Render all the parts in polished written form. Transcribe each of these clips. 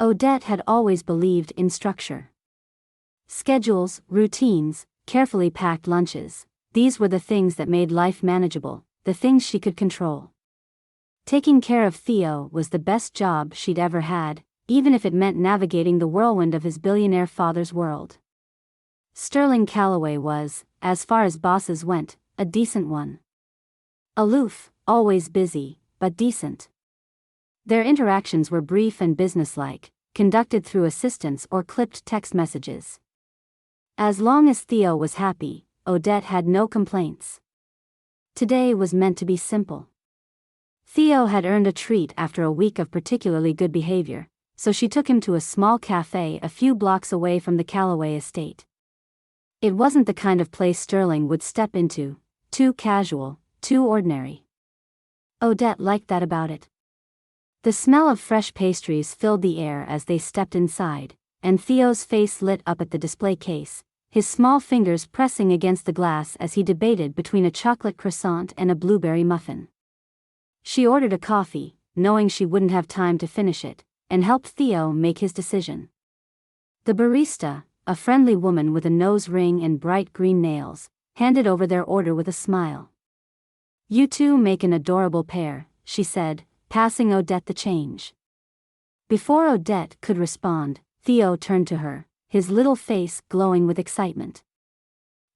Odette had always believed in structure. Schedules, routines, carefully packed lunches, these were the things that made life manageable, the things she could control. Taking care of Theo was the best job she'd ever had, even if it meant navigating the whirlwind of his billionaire father's world. Sterling Calloway was, as far as bosses went, a decent one. Aloof, always busy, but decent. Their interactions were brief and businesslike, conducted through assistants or clipped text messages. As long as Theo was happy, Odette had no complaints. Today was meant to be simple. Theo had earned a treat after a week of particularly good behavior, so she took him to a small cafe a few blocks away from the Calloway estate. It wasn't the kind of place Sterling would step into, too casual, too ordinary. Odette liked that about it. The smell of fresh pastries filled the air as they stepped inside, and Theo's face lit up at the display case, his small fingers pressing against the glass as he debated between a chocolate croissant and a blueberry muffin. She ordered a coffee, knowing she wouldn't have time to finish it, and helped Theo make his decision. The barista, a friendly woman with a nose ring and bright green nails, handed over their order with a smile. "You two make an adorable pair," she said, passing Odette the change. Before Odette could respond, Theo turned to her, his little face glowing with excitement.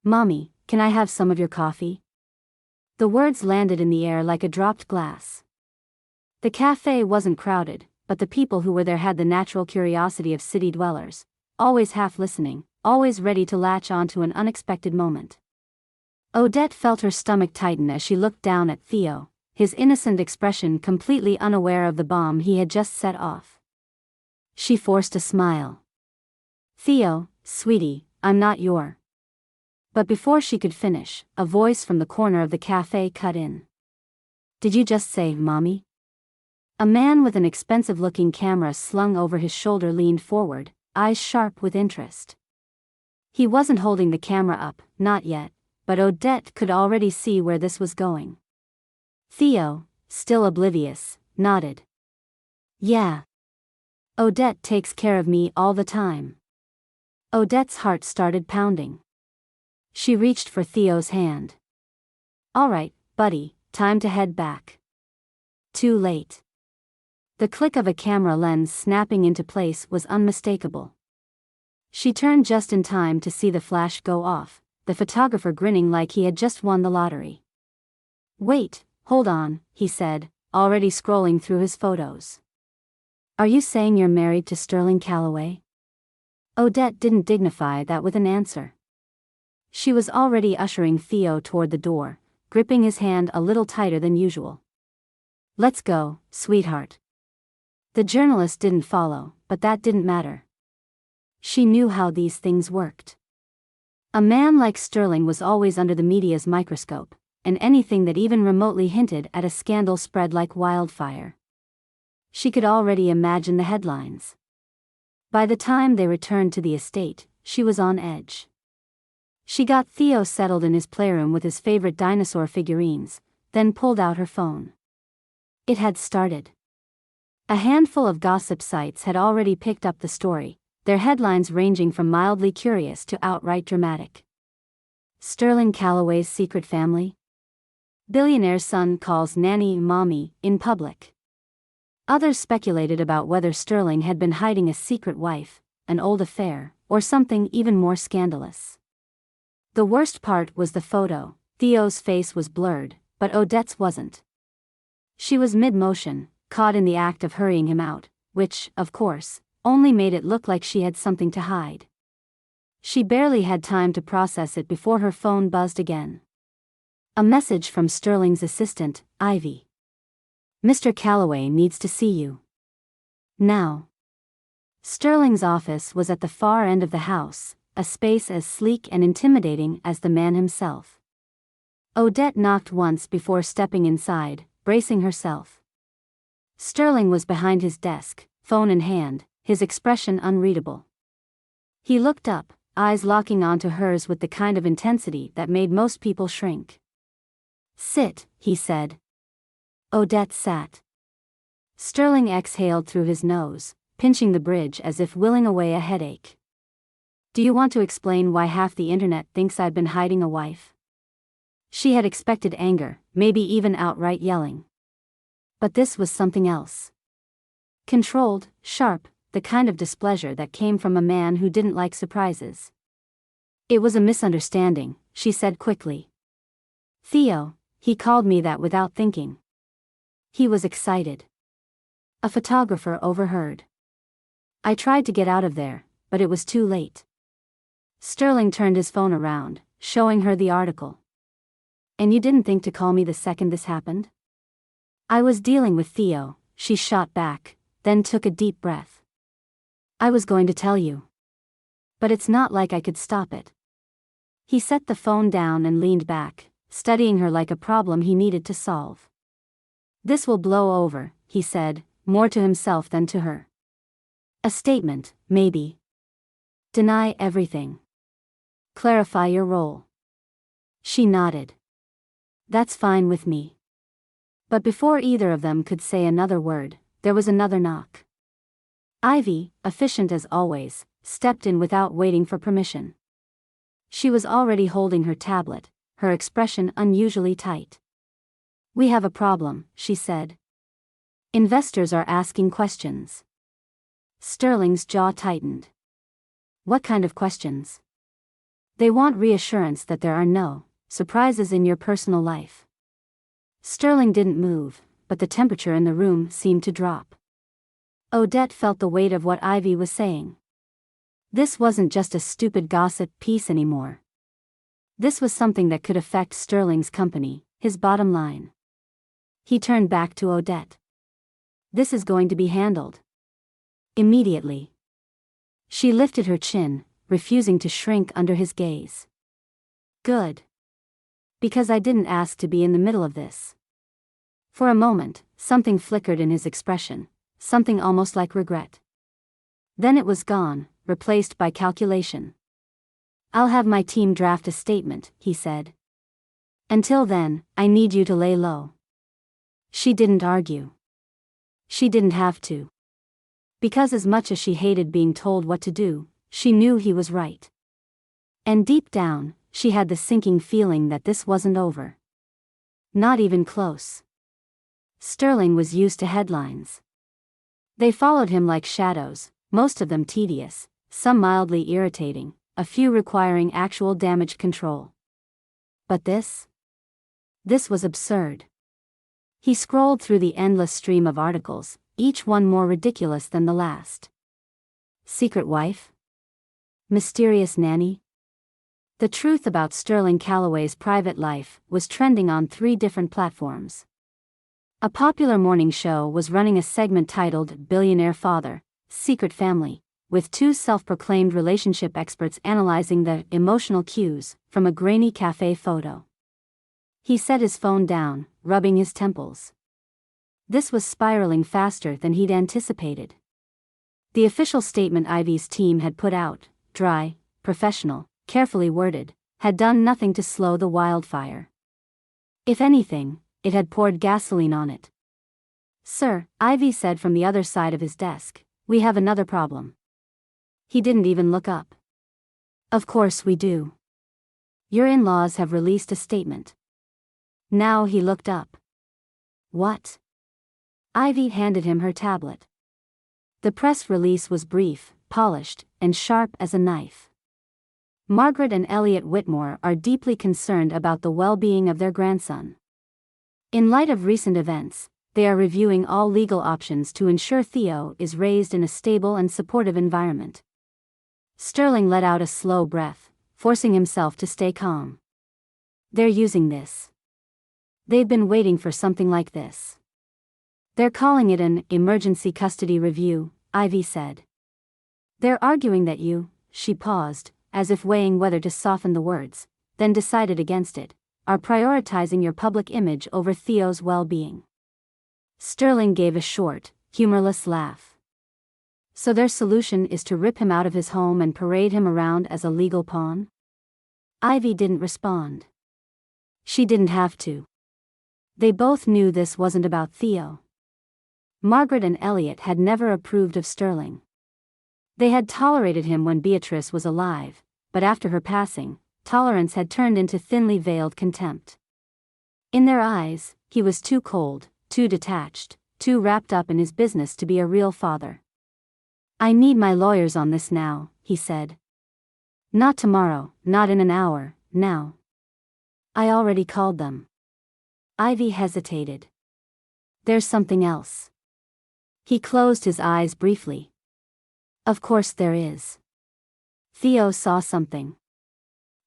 "Mommy, can I have some of your coffee?" The words landed in the air like a dropped glass. The cafe wasn't crowded, but the people who were there had the natural curiosity of city dwellers, always half listening, always ready to latch onto an unexpected moment. Odette felt her stomach tighten as she looked down at Theo, his innocent expression completely unaware of the bomb he had just set off. She forced a smile. "Theo, sweetie, I'm not your..." But before she could finish, a voice from the corner of the cafe cut in. "Did you just say, Mommy?" A man with an expensive-looking camera slung over his shoulder leaned forward, eyes sharp with interest. He wasn't holding the camera up, not yet, but Odette could already see where this was going. Theo, still oblivious, nodded. "Yeah. Odette takes care of me all the time." Odette's heart started pounding. She reached for Theo's hand. "All right, buddy, time to head back." Too late. The click of a camera lens snapping into place was unmistakable. She turned just in time to see the flash go off, the photographer grinning like he had just won the lottery. "Wait, hold on," he said, already scrolling through his photos. "Are you saying you're married to Sterling Calloway?" Odette didn't dignify that with an answer. She was already ushering Theo toward the door, gripping his hand a little tighter than usual. "Let's go, sweetheart." The journalist didn't follow, but that didn't matter. She knew how these things worked. A man like Sterling was always under the media's microscope, and anything that even remotely hinted at a scandal spread like wildfire. She could already imagine the headlines. By the time they returned to the estate, she was on edge. She got Theo settled in his playroom with his favorite dinosaur figurines, then pulled out her phone. It had started. A handful of gossip sites had already picked up the story, their headlines ranging from mildly curious to outright dramatic. Sterling Calloway's secret family? Billionaire son calls nanny mommy in public. Others speculated about whether Sterling had been hiding a secret wife, an old affair, or something even more scandalous. The worst part was the photo. Theo's face was blurred, but Odette's wasn't. She was mid-motion, caught in the act of hurrying him out, which, of course, only made it look like she had something to hide. She barely had time to process it before her phone buzzed again. A message from Sterling's assistant, Ivy. "Mr. Calloway needs to see you. Now." Sterling's office was at the far end of the house, a space as sleek and intimidating as the man himself. Odette knocked once before stepping inside, bracing herself. Sterling was behind his desk, phone in hand, his expression unreadable. He looked up, eyes locking onto hers with the kind of intensity that made most people shrink. "Sit," he said. Odette sat. Sterling exhaled through his nose, pinching the bridge as if willing away a headache. Do you want to explain why half the internet thinks I've been hiding a wife? She had expected anger, maybe even outright yelling. But this was something else. Controlled, sharp, the kind of displeasure that came from a man who didn't like surprises. It was a misunderstanding, she said quickly. Theo, he called me that without thinking. He was excited. A photographer overheard. I tried to get out of there, but it was too late. Sterling turned his phone around, showing her the article. And you didn't think to call me the second this happened? I was dealing with Theo, she shot back, then took a deep breath. I was going to tell you. But it's not like I could stop it. He set the phone down and leaned back, studying her like a problem he needed to solve. This will blow over, he said, more to himself than to her. A statement, maybe. Deny everything. Clarify your role. She nodded. That's fine with me. But before either of them could say another word, there was another knock. Ivy, efficient as always, stepped in without waiting for permission. She was already holding her tablet, her expression unusually tight. We have a problem, she said. Investors are asking questions. Sterling's jaw tightened. What kind of questions? They want reassurance that there are no surprises in your personal life. Sterling didn't move, but the temperature in the room seemed to drop. Odette felt the weight of what Ivy was saying. This wasn't just a stupid gossip piece anymore. This was something that could affect Sterling's company, his bottom line. He turned back to Odette. This is going to be handled immediately. She lifted her chin, refusing to shrink under his gaze. Good. Because I didn't ask to be in the middle of this. For a moment, something flickered in his expression, something almost like regret. Then it was gone, replaced by calculation. I'll have my team draft a statement, he said. Until then, I need you to lay low. She didn't argue. She didn't have to. Because as much as she hated being told what to do, she knew he was right. And deep down, she had the sinking feeling that this wasn't over. Not even close. Sterling was used to headlines. They followed him like shadows, most of them tedious, some mildly irritating, a few requiring actual damage control. But this was absurd. He scrolled through the endless stream of articles, each one more ridiculous than the last. Secret wife? Mysterious nanny? The truth about Sterling Calloway's private life was trending on 3 different platforms. A popular morning show was running a segment titled Billionaire Father, Secret Family, with 2 self-proclaimed relationship experts analyzing the emotional cues from a grainy cafe photo. He set his phone down, rubbing his temples. This was spiraling faster than he'd anticipated. The official statement Ivy's team had put out, dry, professional, carefully worded, had done nothing to slow the wildfire. If anything, it had poured gasoline on it. Sir, Ivy said from the other side of his desk, we have another problem. He didn't even look up. Of course we do. Your in-laws have released a statement. Now he looked up. What? Ivy handed him her tablet. The press release was brief, polished, and sharp as a knife. Margaret and Elliot Whitmore are deeply concerned about the well-being of their grandson. In light of recent events, they are reviewing all legal options to ensure Theo is raised in a stable and supportive environment. Sterling let out a slow breath, forcing himself to stay calm. They're using this. They've been waiting for something like this. They're calling it an emergency custody review, Ivy said. They're arguing that you, she paused, as if weighing whether to soften the words, then decided against it, are prioritizing your public image over Theo's well-being. Sterling gave a short, humorless laugh. So their solution is to rip him out of his home and parade him around as a legal pawn? Ivy didn't respond. She didn't have to. They both knew this wasn't about Theo. Margaret and Elliot had never approved of Sterling. They had tolerated him when Beatrice was alive, but after her passing, tolerance had turned into thinly veiled contempt. In their eyes, he was too cold, too detached, too wrapped up in his business to be a real father. "I need my lawyers on this now," he said. "Not tomorrow, not in an hour, now." "I already called them." Ivy hesitated. "There's something else." He closed his eyes briefly. "Of course there is." Theo saw something.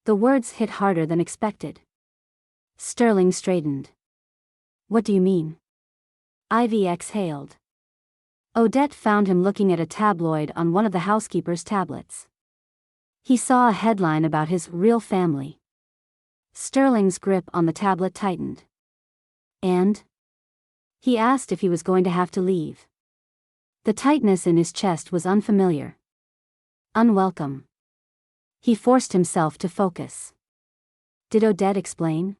The words hit harder than expected. Sterling straightened. "What do you mean?" Ivy exhaled. Odette found him looking at a tabloid on one of the housekeeper's tablets. He saw a headline about his real family. Sterling's grip on the tablet tightened. "And?" He asked if he was going to have to leave. The tightness in his chest was unfamiliar. Unwelcome. He forced himself to focus. "Did Odette explain?"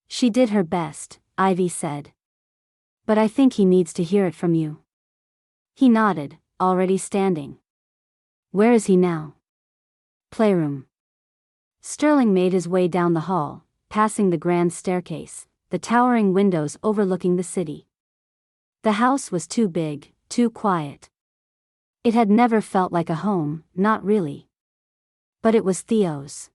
"She did her best," Ivy said. "But I think he needs to hear it from you." He nodded, already standing. "Where is he now?" "Playroom." Sterling made his way down the hall, passing the grand staircase, the towering windows overlooking the city. The house was too big, too quiet. It had never felt like a home, not really. But it was Theo's.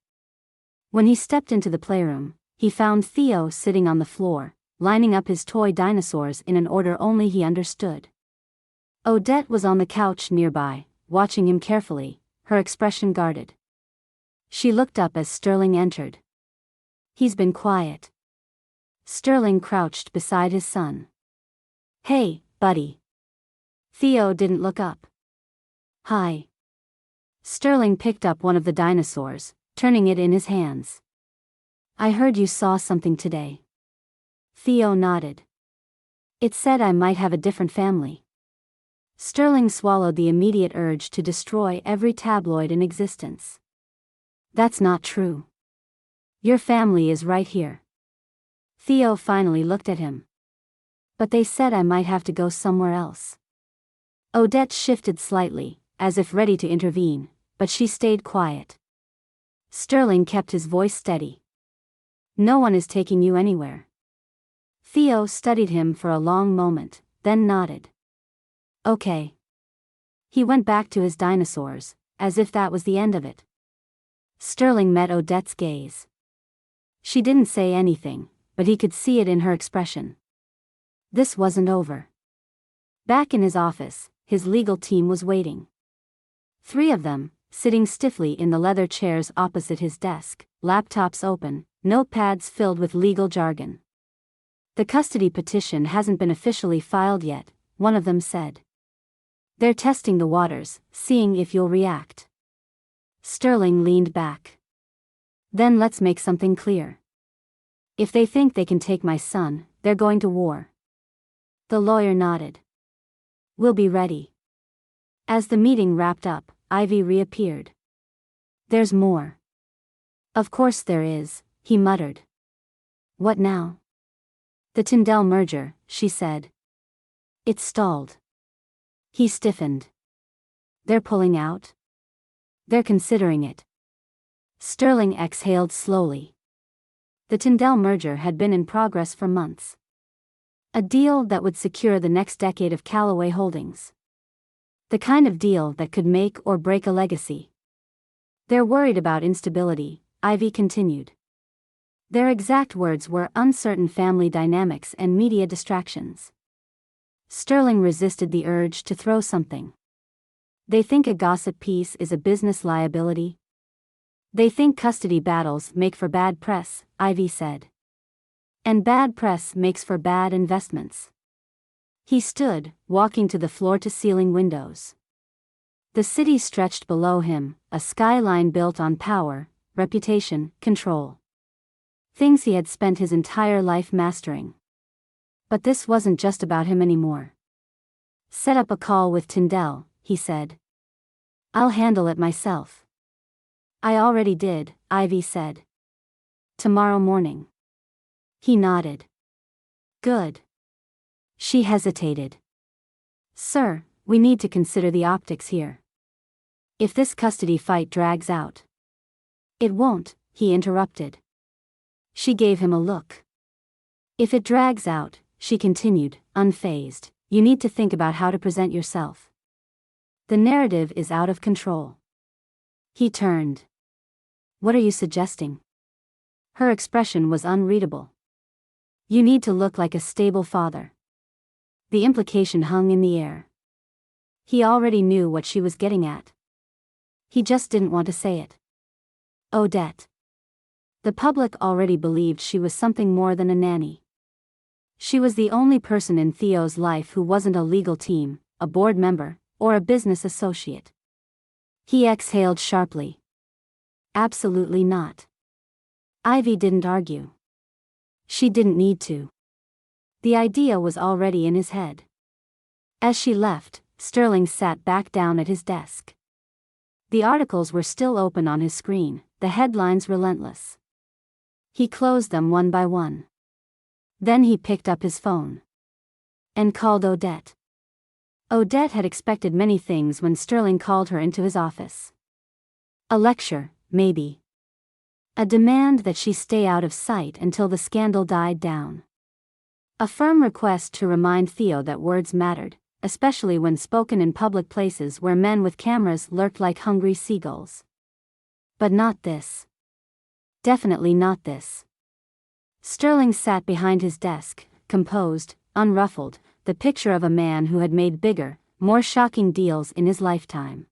When he stepped into the playroom, he found Theo sitting on the floor, lining up his toy dinosaurs in an order only he understood. Odette was on the couch nearby, watching him carefully, her expression guarded. She looked up as Sterling entered. "He's been quiet." Sterling crouched beside his son. "Hey, buddy." Theo didn't look up. "Hi." Sterling picked up one of the dinosaurs, turning it in his hands. "I heard you saw something today." Theo nodded. "It said I might have a different family." Sterling swallowed the immediate urge to destroy every tabloid in existence. "That's not true. Your family is right here." Theo finally looked at him. "But they said I might have to go somewhere else." Odette shifted slightly, as if ready to intervene, but she stayed quiet. Sterling kept his voice steady. "No one is taking you anywhere." Theo studied him for a long moment, then nodded. "Okay." He went back to his dinosaurs, as if that was the end of it. Sterling met Odette's gaze. She didn't say anything, but he could see it in her expression. This wasn't over. Back in his office, his legal team was waiting. 3 of them, sitting stiffly in the leather chairs opposite his desk, laptops open, notepads filled with legal jargon. "The custody petition hasn't been officially filed yet," one of them said. "They're testing the waters, seeing if you'll react." Sterling leaned back. "Then let's make something clear. If they think they can take my son, they're going to war." The lawyer nodded. "We'll be ready." As the meeting wrapped up, Ivy reappeared. "There's more." "Of course there is," he muttered. "What now?" "The Tyndall merger," she said. "It's stalled." He stiffened. "They're pulling out?" "They're considering it." Sterling exhaled slowly. The Tyndall merger had been in progress for months. A deal that would secure the next decade of Callaway holdings. The kind of deal that could make or break a legacy. "They're worried about instability," Ivy continued. Their exact words were uncertain family dynamics and media distractions. Sterling resisted the urge to throw something. "They think a gossip piece is a business liability." "They think custody battles make for bad press," Ivy said. "And bad press makes for bad investments." He stood, walking to the floor-to-ceiling windows. The city stretched below him, a skyline built on power, reputation, control. Things he had spent his entire life mastering. But this wasn't just about him anymore. "Set up a call with Tyndall," he said. "I'll handle it myself." "I already did," Ivy said. "Tomorrow morning." He nodded. "Good." She hesitated. Sir, we need to consider the optics here. If this custody fight drags out. It won't, he interrupted. She gave him a look. If it drags out, she continued, unfazed, you need to think about how to present yourself. The narrative is out of control. He turned. What are you suggesting? Her expression was unreadable. You need to look like a stable father. The implication hung in the air. He already knew what she was getting at. He just didn't want to say it. Odette. The public already believed she was something more than a nanny. She was the only person in Theo's life who wasn't a legal team, a board member, or a business associate. He exhaled sharply. Absolutely not. Ivy didn't argue. She didn't need to. The idea was already in his head. As she left, Sterling sat back down at his desk. The articles were still open on his screen, the headlines relentless. He closed them one by one. Then he picked up his phone. And called Odette. Odette had expected many things when Sterling called her into his office. A lecture, maybe. A demand that she stay out of sight until the scandal died down. A firm request to remind Theo that words mattered, especially when spoken in public places where men with cameras lurked like hungry seagulls. But not this. Definitely not this. Sterling sat behind his desk, composed, unruffled, the picture of a man who had made bigger, more shocking deals in his lifetime.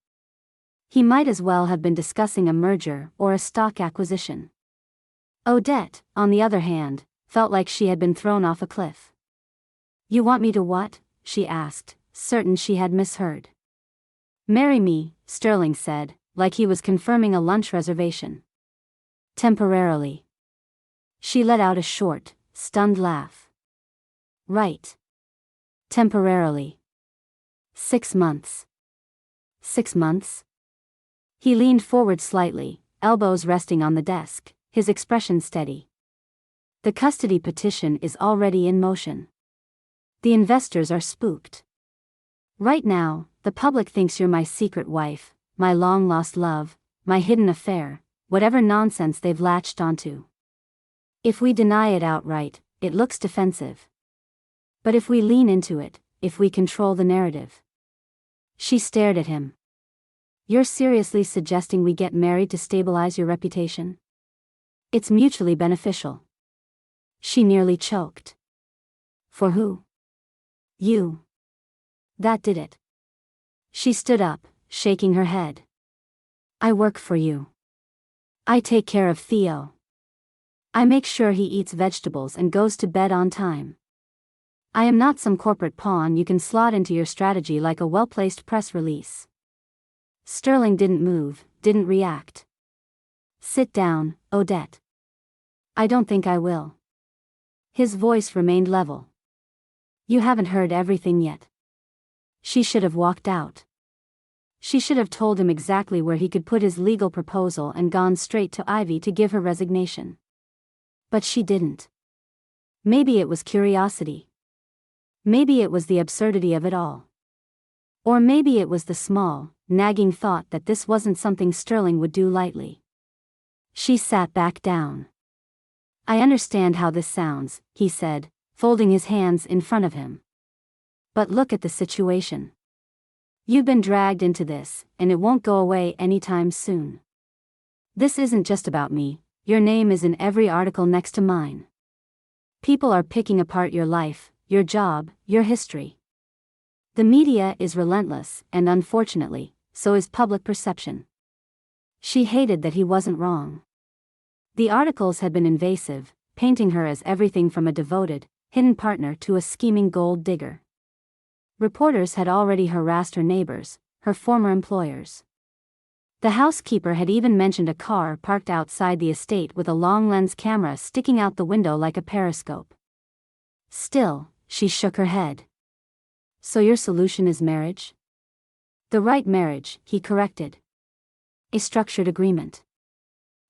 He might as well have been discussing a merger or a stock acquisition. Odette, on the other hand, felt like she had been thrown off a cliff. You want me to what? She asked, certain she had misheard. Marry me, Sterling said, like he was confirming a lunch reservation. Temporarily. She let out a short, stunned laugh. Right. Temporarily. 6 months. 6 months? He leaned forward slightly, elbows resting on the desk, his expression steady. The custody petition is already in motion. The investors are spooked. Right now, the public thinks you're my secret wife, my long-lost love, my hidden affair, whatever nonsense they've latched onto. If we deny it outright, it looks defensive. But if we lean into it, if we control the narrative. She stared at him. You're seriously suggesting we get married to stabilize your reputation? It's mutually beneficial. She nearly choked. For who? You. That did it. She stood up, shaking her head. I work for you. I take care of Theo. I make sure he eats vegetables and goes to bed on time. I am not some corporate pawn you can slot into your strategy like a well-placed press release. Sterling didn't move, didn't react. Sit down, Odette. I don't think I will. His voice remained level. You haven't heard everything yet. She should have walked out. She should have told him exactly where he could put his legal proposal and gone straight to Ivy to give her resignation. But she didn't. Maybe it was curiosity. Maybe it was the absurdity of it all. Or maybe it was the small, nagging thought that this wasn't something Sterling would do lightly. She sat back down. I understand how this sounds, he said, folding his hands in front of him. But look at the situation. You've been dragged into this, and it won't go away anytime soon. This isn't just about me, your name is in every article next to mine. People are picking apart your life, your job, your history. The media is relentless, and unfortunately, so is public perception. She hated that he wasn't wrong. The articles had been invasive, painting her as everything from a devoted, hidden partner to a scheming gold digger. Reporters had already harassed her neighbors, her former employers. The housekeeper had even mentioned a car parked outside the estate with a long-lens camera sticking out the window like a periscope. Still, she shook her head. So your solution is marriage? The right marriage, he corrected. A structured agreement.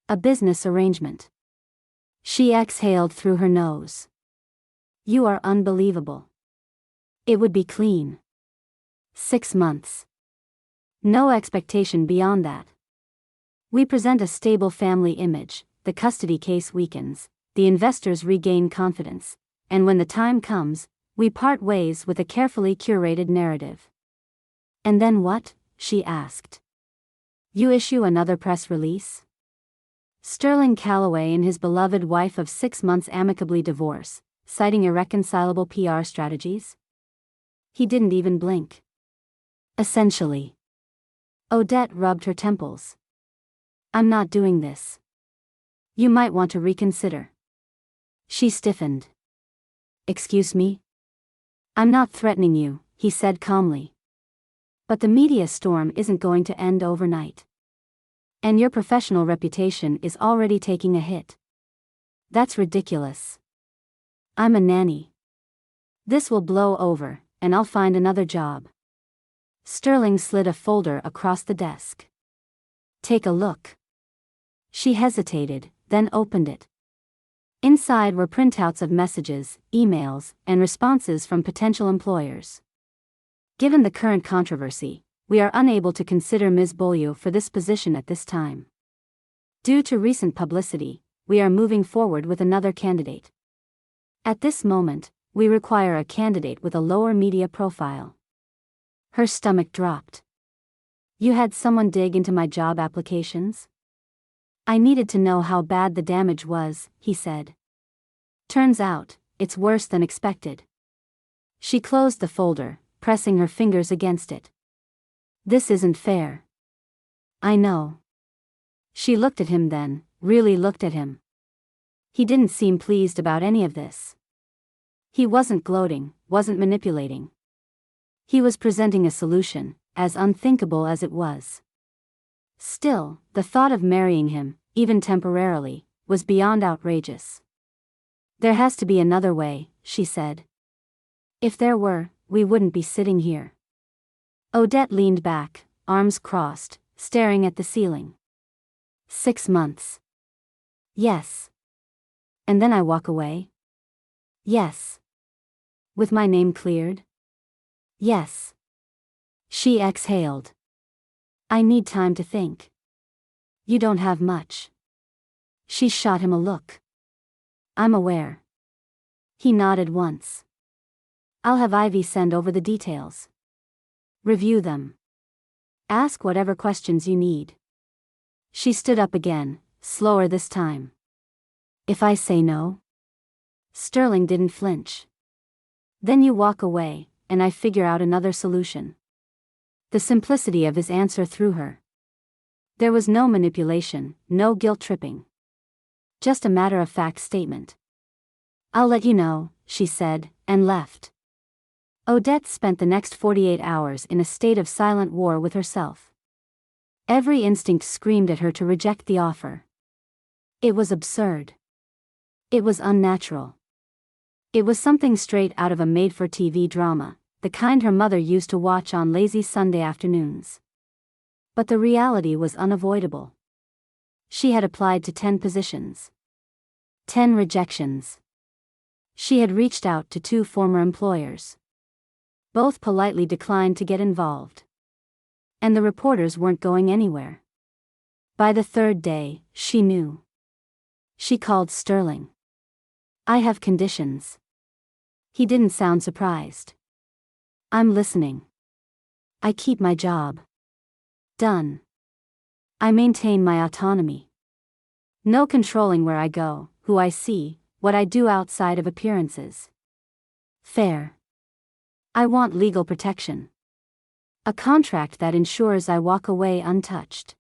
A business arrangement. She exhaled through her nose. You are unbelievable. It would be clean. 6 months. No expectation beyond that. We present a stable family image, the custody case weakens, the investors regain confidence, and when the time comes, we part ways with a carefully curated narrative. And then what? She asked. You issue another press release? Sterling Calloway and his beloved wife of 6 months amicably divorce, citing irreconcilable PR strategies? He didn't even blink. Essentially. Odette rubbed her temples. I'm not doing this. You might want to reconsider. She stiffened. Excuse me? I'm not threatening you, he said calmly. But the media storm isn't going to end overnight. And your professional reputation is already taking a hit. That's ridiculous. I'm a nanny. This will blow over, and I'll find another job. Sterling slid a folder across the desk. Take a look. She hesitated, then opened it. Inside were printouts of messages, emails, and responses from potential employers. Given the current controversy, we are unable to consider Ms. Beaulieu for this position at this time. Due to recent publicity, we are moving forward with another candidate. At this moment, we require a candidate with a lower media profile. Her stomach dropped. You had someone dig into my job applications? I needed to know how bad the damage was, he said. Turns out, it's worse than expected. She closed the folder, pressing her fingers against it. This isn't fair. I know. She looked at him then, really looked at him. He didn't seem pleased about any of this. He wasn't gloating, wasn't manipulating. He was presenting a solution, as unthinkable as it was. Still, the thought of marrying him, even temporarily, was beyond outrageous. There has to be another way, she said. If there were, we wouldn't be sitting here. Odette leaned back, arms crossed, staring at the ceiling. 6 months. Yes. And then I walk away? Yes. With my name cleared? Yes. She exhaled. I need time to think. You don't have much. She shot him a look. I'm aware. He nodded once. I'll have Ivy send over the details. Review them. Ask whatever questions you need. She stood up again, slower this time. If I say no? Sterling didn't flinch. Then you walk away, and I figure out another solution. The simplicity of his answer threw her. There was no manipulation, no guilt-tripping. Just a matter-of-fact statement. I'll let you know, she said, and left. Odette spent the next 48 hours in a state of silent war with herself. Every instinct screamed at her to reject the offer. It was absurd. It was unnatural. It was something straight out of a made-for-TV drama, the kind her mother used to watch on lazy Sunday afternoons. But the reality was unavoidable. She had applied to 10 positions. 10 rejections. She had reached out to 2 former employers. Both politely declined to get involved. And the reporters weren't going anywhere. By the 3rd day, she knew. She called Sterling. I have conditions. He didn't sound surprised. I'm listening. I keep my job. Done. I maintain my autonomy. No controlling where I go, who I see, what I do outside of appearances. Fair. I want legal protection. A contract that ensures I walk away untouched.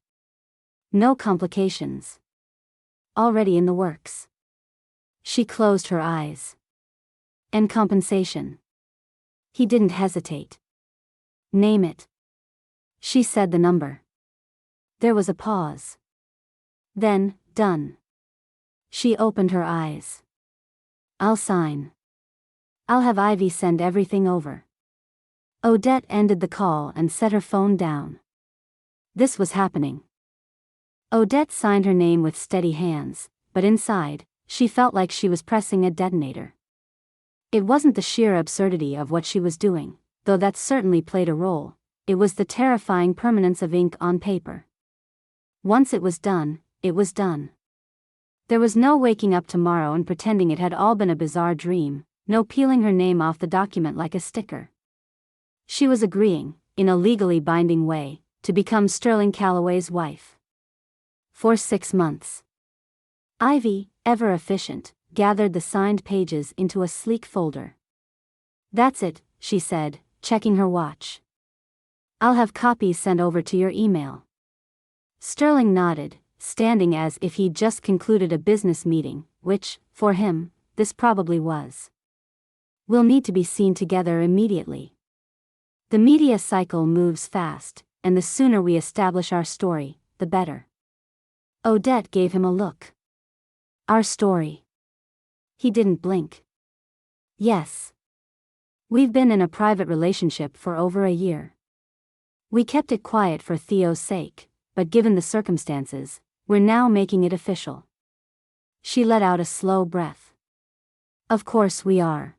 No complications. Already in the works. She closed her eyes. And compensation. He didn't hesitate. Name it. She said the number. There was a pause. Then, done. She opened her eyes. I'll sign. I'll have Ivy send everything over. Odette ended the call and set her phone down. This was happening. Odette signed her name with steady hands, but inside, she felt like she was pressing a detonator. It wasn't the sheer absurdity of what she was doing, though that certainly played a role. It was the terrifying permanence of ink on paper. Once it was done, it was done. There was no waking up tomorrow and pretending it had all been a bizarre dream, no peeling her name off the document like a sticker. She was agreeing, in a legally binding way, to become Sterling Calloway's wife. For 6 months. Ivy, ever efficient, gathered the signed pages into a sleek folder. "That's it," she said, checking her watch. "I'll have copies sent over to your email." Sterling nodded, standing as if he'd just concluded a business meeting, which, for him, this probably was. "We'll need to be seen together immediately. The media cycle moves fast, and the sooner we establish our story, the better." Odette gave him a look. "Our story?" He didn't blink. "Yes. We've been in a private relationship for over a year. We kept it quiet for Theo's sake, but given the circumstances, we're now making it official." She let out a slow breath. "Of course we are.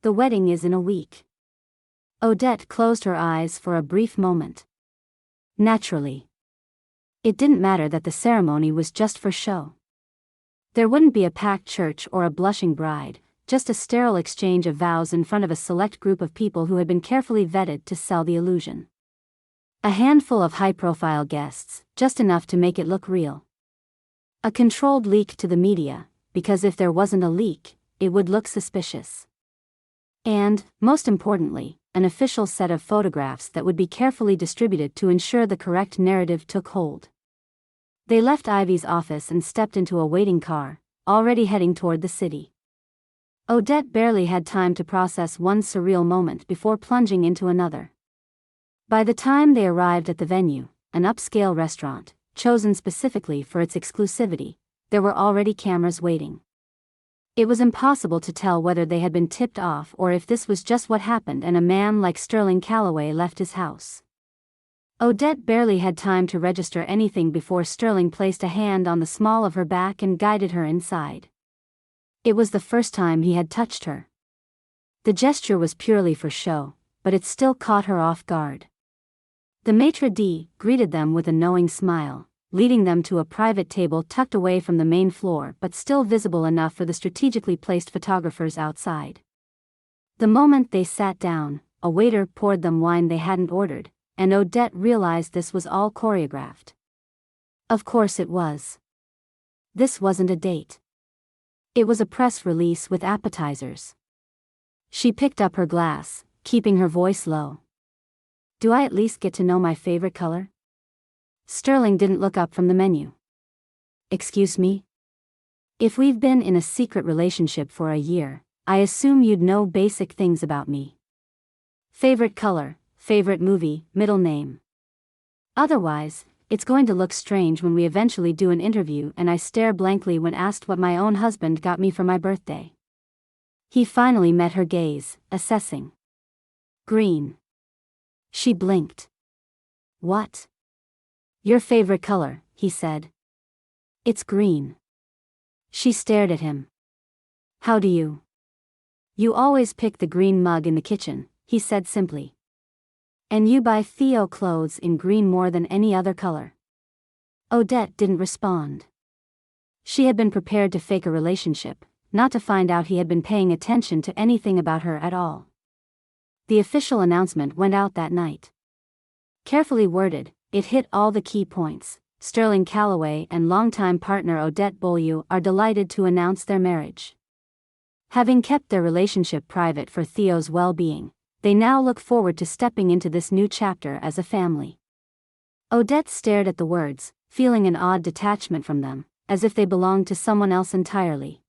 The wedding is in a week." Odette closed her eyes for a brief moment. Naturally. It didn't matter that the ceremony was just for show. There wouldn't be a packed church or a blushing bride, just a sterile exchange of vows in front of a select group of people who had been carefully vetted to sell the illusion. A handful of high-profile guests, just enough to make it look real. A controlled leak to the media, because if there wasn't a leak, it would look suspicious. And, most importantly, an official set of photographs that would be carefully distributed to ensure the correct narrative took hold. They left Ivy's office and stepped into a waiting car, already heading toward the city. Odette barely had time to process one surreal moment before plunging into another. By the time they arrived at the venue, an upscale restaurant, chosen specifically for its exclusivity, there were already cameras waiting. It was impossible to tell whether they had been tipped off or if this was just what happened and a man like Sterling Calloway left his house. Odette barely had time to register anything before Sterling placed a hand on the small of her back and guided her inside. It was the first time he had touched her. The gesture was purely for show, but it still caught her off guard. The maitre d' greeted them with a knowing smile, leading them to a private table tucked away from the main floor but still visible enough for the strategically placed photographers outside. The moment they sat down, a waiter poured them wine they hadn't ordered, and Odette realized this was all choreographed. Of course it was. This wasn't a date. It was a press release with appetizers. She picked up her glass, keeping her voice low. "Do I at least get to know my favorite color?" Sterling didn't look up from the menu. "Excuse me? If we've been in a secret relationship for a year, I assume you'd know basic things about me. Favorite color, favorite movie, middle name. Otherwise, it's going to look strange when we eventually do an interview and I stare blankly when asked what my own husband got me for my birthday." He finally met her gaze, assessing. "Green." She blinked. "What?" "Your favorite color," he said. "It's green." She stared at him. "How do you?" "You always pick the green mug in the kitchen," he said simply. "And you buy Theo clothes in green more than any other color." Odette didn't respond. She had been prepared to fake a relationship, not to find out he had been paying attention to anything about her at all. The official announcement went out that night. Carefully worded, it hit all the key points. Sterling Calloway and longtime partner Odette Beaulieu are delighted to announce their marriage. Having kept their relationship private for Theo's well-being, they now look forward to stepping into this new chapter as a family. Odette stared at the words, feeling an odd detachment from them, as if they belonged to someone else entirely.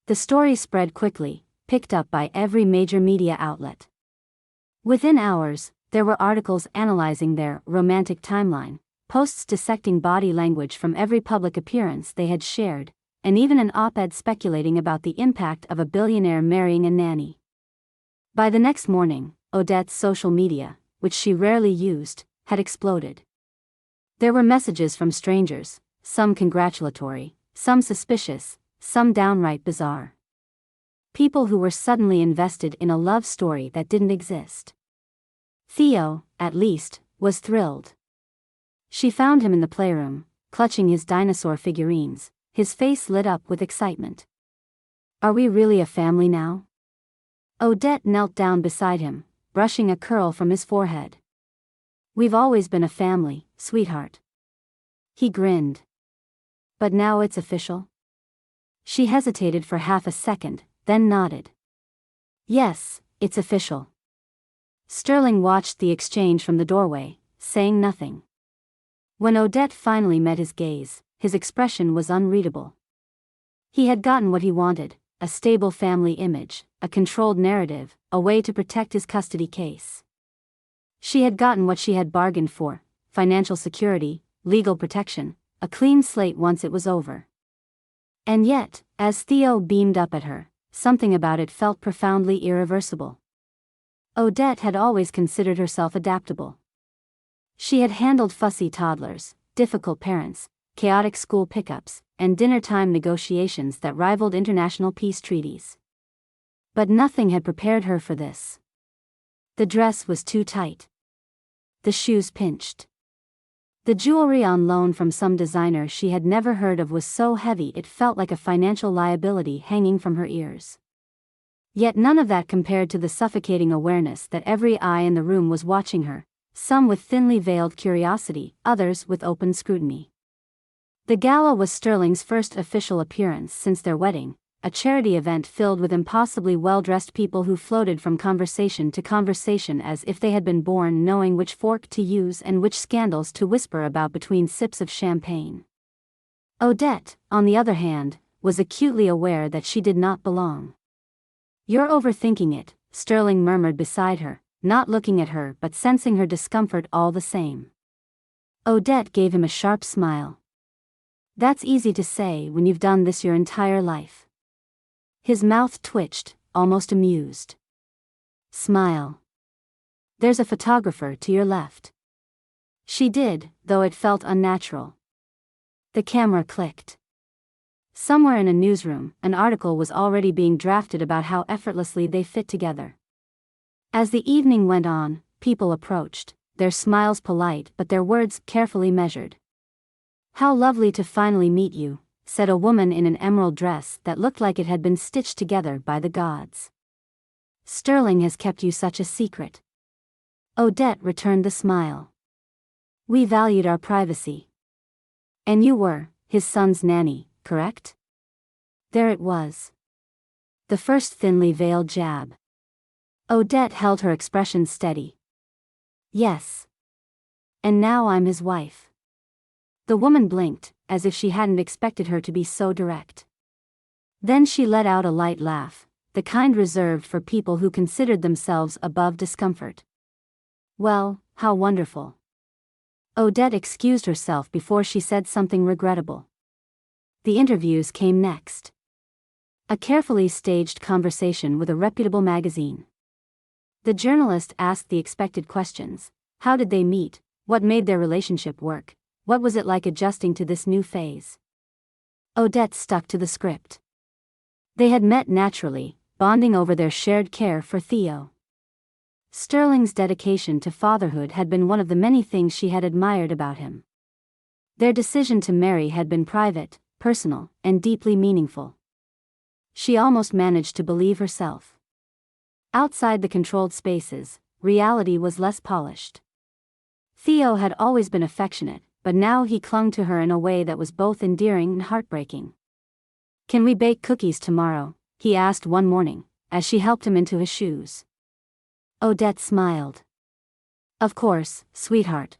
The story spread quickly, picked up by every major media outlet. Within hours, there were articles analyzing their romantic timeline, posts dissecting body language from every public appearance they had shared, and even an op-ed speculating about the impact of a billionaire marrying a nanny. By the next morning, Odette's social media, which she rarely used, had exploded. There were messages from strangers, some congratulatory, some suspicious, some downright bizarre. People who were suddenly invested in a love story that didn't exist. Theo, at least, was thrilled. She found him in the playroom, clutching his dinosaur figurines, his face lit up with excitement. Are we really a family now? Odette knelt down beside him, brushing a curl from his forehead. We've always been a family, sweetheart. He grinned. But now it's official? She hesitated for half a second, then nodded. Yes, it's official. Sterling watched the exchange from the doorway, saying nothing. When Odette finally met his gaze, his expression was unreadable. He had gotten what he wanted, a stable family image, a controlled narrative, a way to protect his custody case. She had gotten what she had bargained for, financial security, legal protection, a clean slate once it was over. And yet, as Theo beamed up at her, something about it felt profoundly irreversible. Odette had always considered herself adaptable. She had handled fussy toddlers, difficult parents, chaotic school pickups, and dinner-time negotiations that rivaled international peace treaties. But nothing had prepared her for this. The dress was too tight. The shoes pinched. The jewelry on loan from some designer she had never heard of was so heavy it felt like a financial liability hanging from her ears. Yet none of that compared to the suffocating awareness that every eye in the room was watching her, some with thinly veiled curiosity, others with open scrutiny. The gala was Sterling's first official appearance since their wedding, a charity event filled with impossibly well-dressed people who floated from conversation to conversation as if they had been born knowing which fork to use and which scandals to whisper about between sips of champagne. Odette, on the other hand, was acutely aware that she did not belong. You're overthinking it, Sterling murmured beside her, not looking at her but sensing her discomfort all the same. Odette gave him a sharp smile. That's easy to say when you've done this your entire life. His mouth twitched, almost amused. Smile. There's a photographer to your left. She did, though it felt unnatural. The camera clicked. Somewhere in a newsroom, an article was already being drafted about how effortlessly they fit together. As the evening went on, people approached, their smiles polite but their words carefully measured. How lovely to finally meet you, said a woman in an emerald dress that looked like it had been stitched together by the gods. Sterling has kept you such a secret. Odette returned the smile. We valued our privacy. And you were his son's nanny, correct? There it was. The first thinly veiled jab. Odette held her expression steady. Yes. And now I'm his wife. The woman blinked, as if she hadn't expected her to be so direct. Then she let out a light laugh, the kind reserved for people who considered themselves above discomfort. Well, how wonderful. Odette excused herself before she said something regrettable. The interviews came next. A carefully staged conversation with a reputable magazine. The journalist asked the expected questions. How did they meet? What made their relationship work? What was it like adjusting to this new phase? Odette stuck to the script. They had met naturally, bonding over their shared care for Theo. Sterling's dedication to fatherhood had been one of the many things she had admired about him. Their decision to marry had been private, personal, and deeply meaningful. She almost managed to believe herself. Outside the controlled spaces, reality was less polished. Theo had always been affectionate, but now he clung to her in a way that was both endearing and heartbreaking. Can we bake cookies tomorrow? He asked one morning, as she helped him into his shoes. Odette smiled. Of course, sweetheart.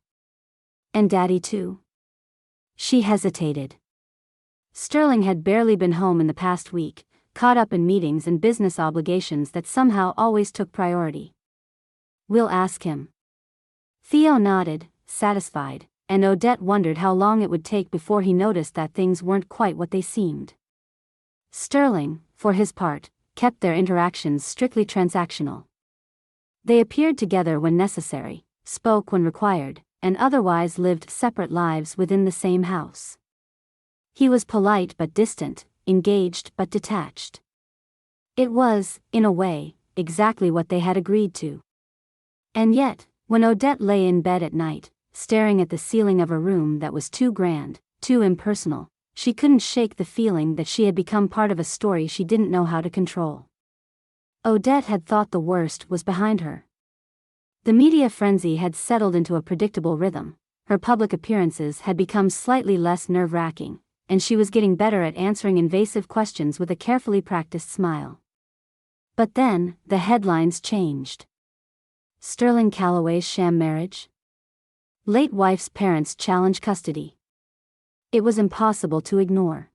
And Daddy too? She hesitated. Sterling had barely been home in the past week, caught up in meetings and business obligations that somehow always took priority. We'll ask him. Theo nodded, satisfied, and Odette wondered how long it would take before he noticed that things weren't quite what they seemed. Sterling, for his part, kept their interactions strictly transactional. They appeared together when necessary, spoke when required, and otherwise lived separate lives within the same house. He was polite but distant, engaged but detached. It was, in a way, exactly what they had agreed to. And yet, when Odette lay in bed at night, staring at the ceiling of a room that was too grand, too impersonal, she couldn't shake the feeling that she had become part of a story she didn't know how to control. Odette had thought the worst was behind her. The media frenzy had settled into a predictable rhythm, her public appearances had become slightly less nerve-wracking, and she was getting better at answering invasive questions with a carefully practiced smile. But then, the headlines changed. Sterling Calloway's sham marriage? Late wife's parents challenge custody. It was impossible to ignore.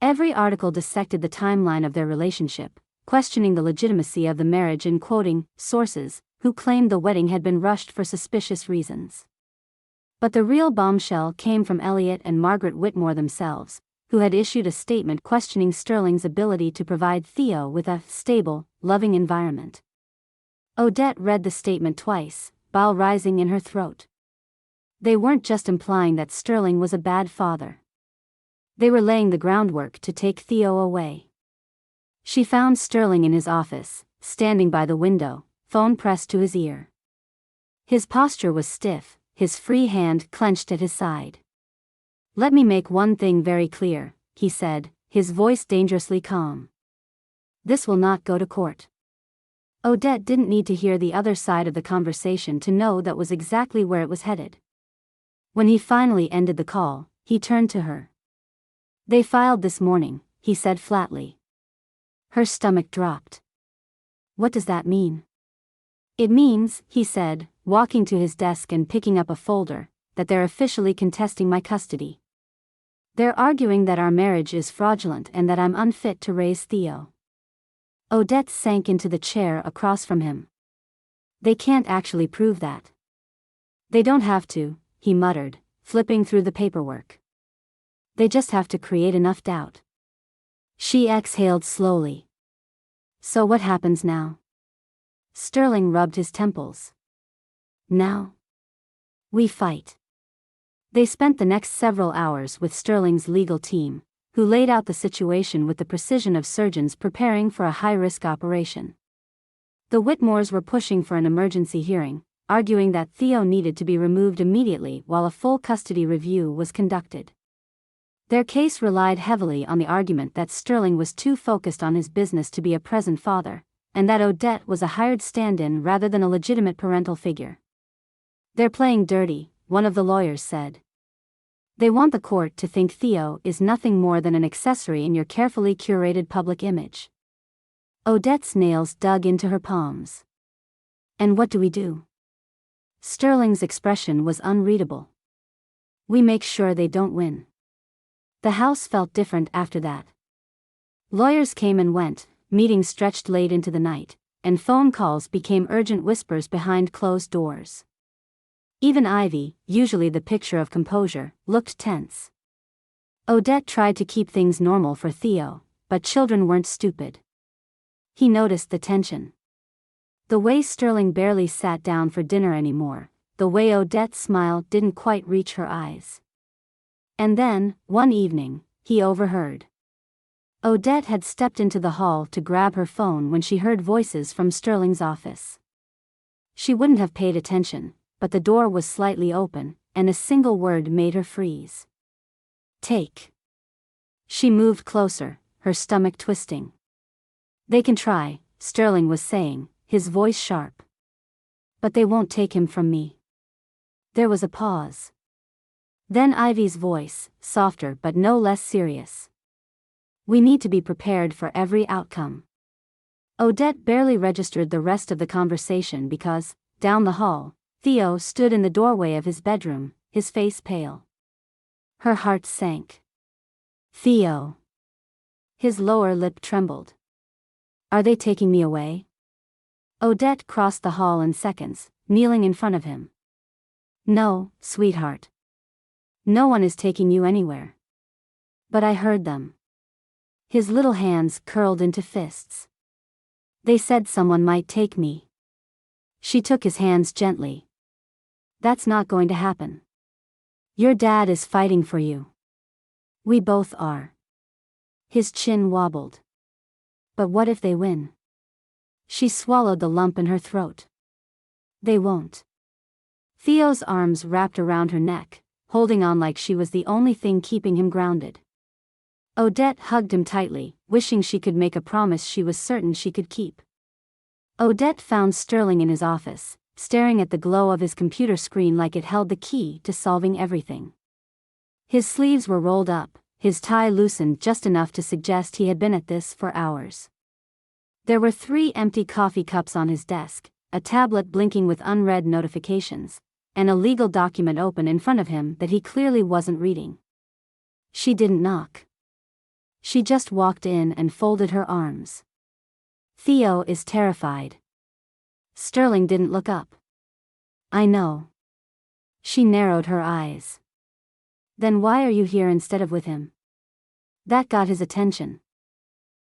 Every article dissected the timeline of their relationship, questioning the legitimacy of the marriage and quoting sources who claimed the wedding had been rushed for suspicious reasons. But the real bombshell came from Elliot and Margaret Whitmore themselves, who had issued a statement questioning Sterling's ability to provide Theo with a stable, loving environment. Odette read the statement twice, bile rising in her throat. They weren't just implying that Sterling was a bad father. They were laying the groundwork to take Theo away. She found Sterling in his office, standing by the window, phone pressed to his ear. His posture was stiff, his free hand clenched at his side. "Let me make one thing very clear," he said, his voice dangerously calm. "This will not go to court." Odette didn't need to hear the other side of the conversation to know that was exactly where it was headed. When he finally ended the call, he turned to her. "They filed this morning," he said flatly. Her stomach dropped. "What does that mean?" "It means," he said, walking to his desk and picking up a folder, "that they're officially contesting my custody. They're arguing that our marriage is fraudulent and that I'm unfit to raise Theo." Odette sank into the chair across from him. "They can't actually prove that." "They don't have to," he muttered, flipping through the paperwork. "They just have to create enough doubt." She exhaled slowly. "So what happens now?" Sterling rubbed his temples. "Now? We fight." They spent the next several hours with Sterling's legal team, who laid out the situation with the precision of surgeons preparing for a high-risk operation. The Whitmores were pushing for an emergency hearing, arguing that Theo needed to be removed immediately while a full custody review was conducted. Their case relied heavily on the argument that Sterling was too focused on his business to be a present father, and that Odette was a hired stand-in rather than a legitimate parental figure. "They're playing dirty," one of the lawyers said. "They want the court to think Theo is nothing more than an accessory in your carefully curated public image." Odette's nails dug into her palms. "And what do we do?" Sterling's expression was unreadable. "We make sure they don't win." The house felt different after that. Lawyers came and went, meetings stretched late into the night, and phone calls became urgent whispers behind closed doors. Even Ivy, usually the picture of composure, looked tense. Odette tried to keep things normal for Theo, but children weren't stupid. He noticed the tension. The way Sterling barely sat down for dinner anymore, the way Odette's smile didn't quite reach her eyes. And then, one evening, he overheard. Odette had stepped into the hall to grab her phone when she heard voices from Sterling's office. She wouldn't have paid attention, but the door was slightly open, and a single word made her freeze. "Take." She moved closer, her stomach twisting. "They can try," Sterling was saying, his voice sharp. "But they won't take him from me." There was a pause. Then Ivy's voice, softer but no less serious. "We need to be prepared for every outcome." Odette barely registered the rest of the conversation because, down the hall, Theo stood in the doorway of his bedroom, his face pale. Her heart sank. "Theo." His lower lip trembled. "Are they taking me away?" Odette crossed the hall in seconds, kneeling in front of him. "No, sweetheart. No one is taking you anywhere." "But I heard them." His little hands curled into fists. "They said someone might take me." She took his hands gently. "That's not going to happen. Your dad is fighting for you. We both are." His chin wobbled. But what if they win? She swallowed the lump in her throat. They won't. Theo's arms wrapped around her neck, holding on like she was the only thing keeping him grounded. Odette hugged him tightly, wishing she could make a promise she was certain she could keep. Odette found Sterling in his office, staring at the glow of his computer screen like it held the key to solving everything. His sleeves were rolled up, his tie loosened just enough to suggest he had been at this for hours. There were 3 empty coffee cups on his desk, a tablet blinking with unread notifications, and a legal document open in front of him that he clearly wasn't reading. She didn't knock. She just walked in and folded her arms. Theo is terrified. Sterling didn't look up. I know. She narrowed her eyes. Then why are you here instead of with him? That got his attention.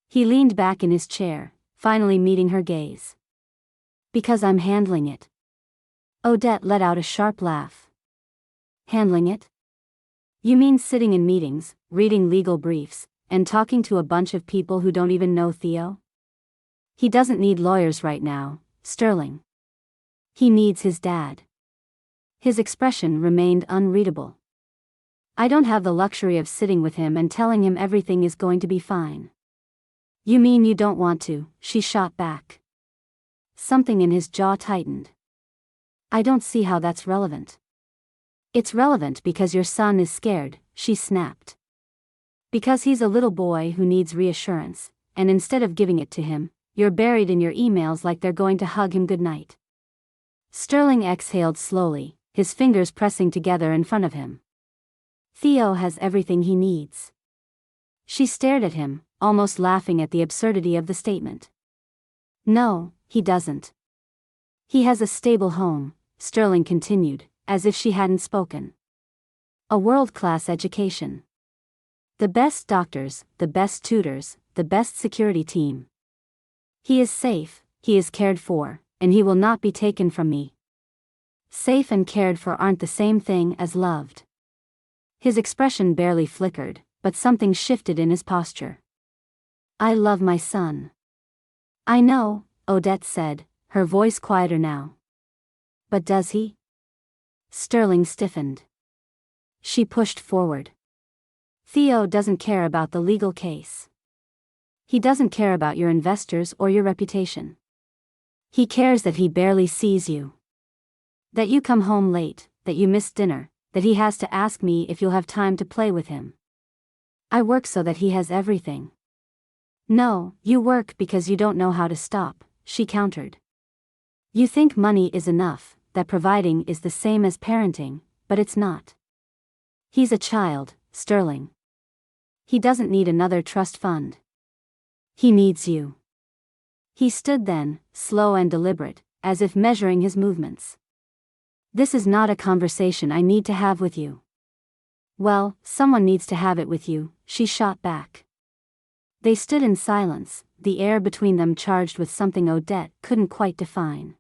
He leaned back in his chair, finally meeting her gaze. Because I'm handling it. Odette let out a sharp laugh. Handling it? You mean sitting in meetings, reading legal briefs, and talking to a bunch of people who don't even know Theo? He doesn't need lawyers right now, Sterling. He needs his dad. His expression remained unreadable. I don't have the luxury of sitting with him and telling him everything is going to be fine. You mean you don't want to? She shot back. Something in his jaw tightened. I don't see how that's relevant. It's relevant because your son is scared, she snapped. Because he's a little boy who needs reassurance, and instead of giving it to him, you're buried in your emails like they're going to hug him goodnight. Sterling exhaled slowly, his fingers pressing together in front of him. Theo has everything he needs. She stared at him, almost laughing at the absurdity of the statement. No, he doesn't. He has a stable home, Sterling continued, as if she hadn't spoken. A world-class education. The best doctors, the best tutors, the best security team. He is safe, he is cared for, and he will not be taken from me. Safe and cared for aren't the same thing as loved. His expression barely flickered, but something shifted in his posture. I love my son. I know, Odette said, her voice quieter now. But does he? Sterling stiffened. She pushed forward. Theo doesn't care about the legal case. He doesn't care about your investors or your reputation. He cares that he barely sees you. That you come home late, that you miss dinner, that he has to ask me if you'll have time to play with him. I work so that he has everything. No, you work because you don't know how to stop, she countered. You think money is enough, that providing is the same as parenting, but it's not. He's a child, Sterling. He doesn't need another trust fund. He needs you. He stood then, slow and deliberate, as if measuring his movements. This is not a conversation I need to have with you. Well, someone needs to have it with you, she shot back. They stood in silence, the air between them charged with something Odette couldn't quite define.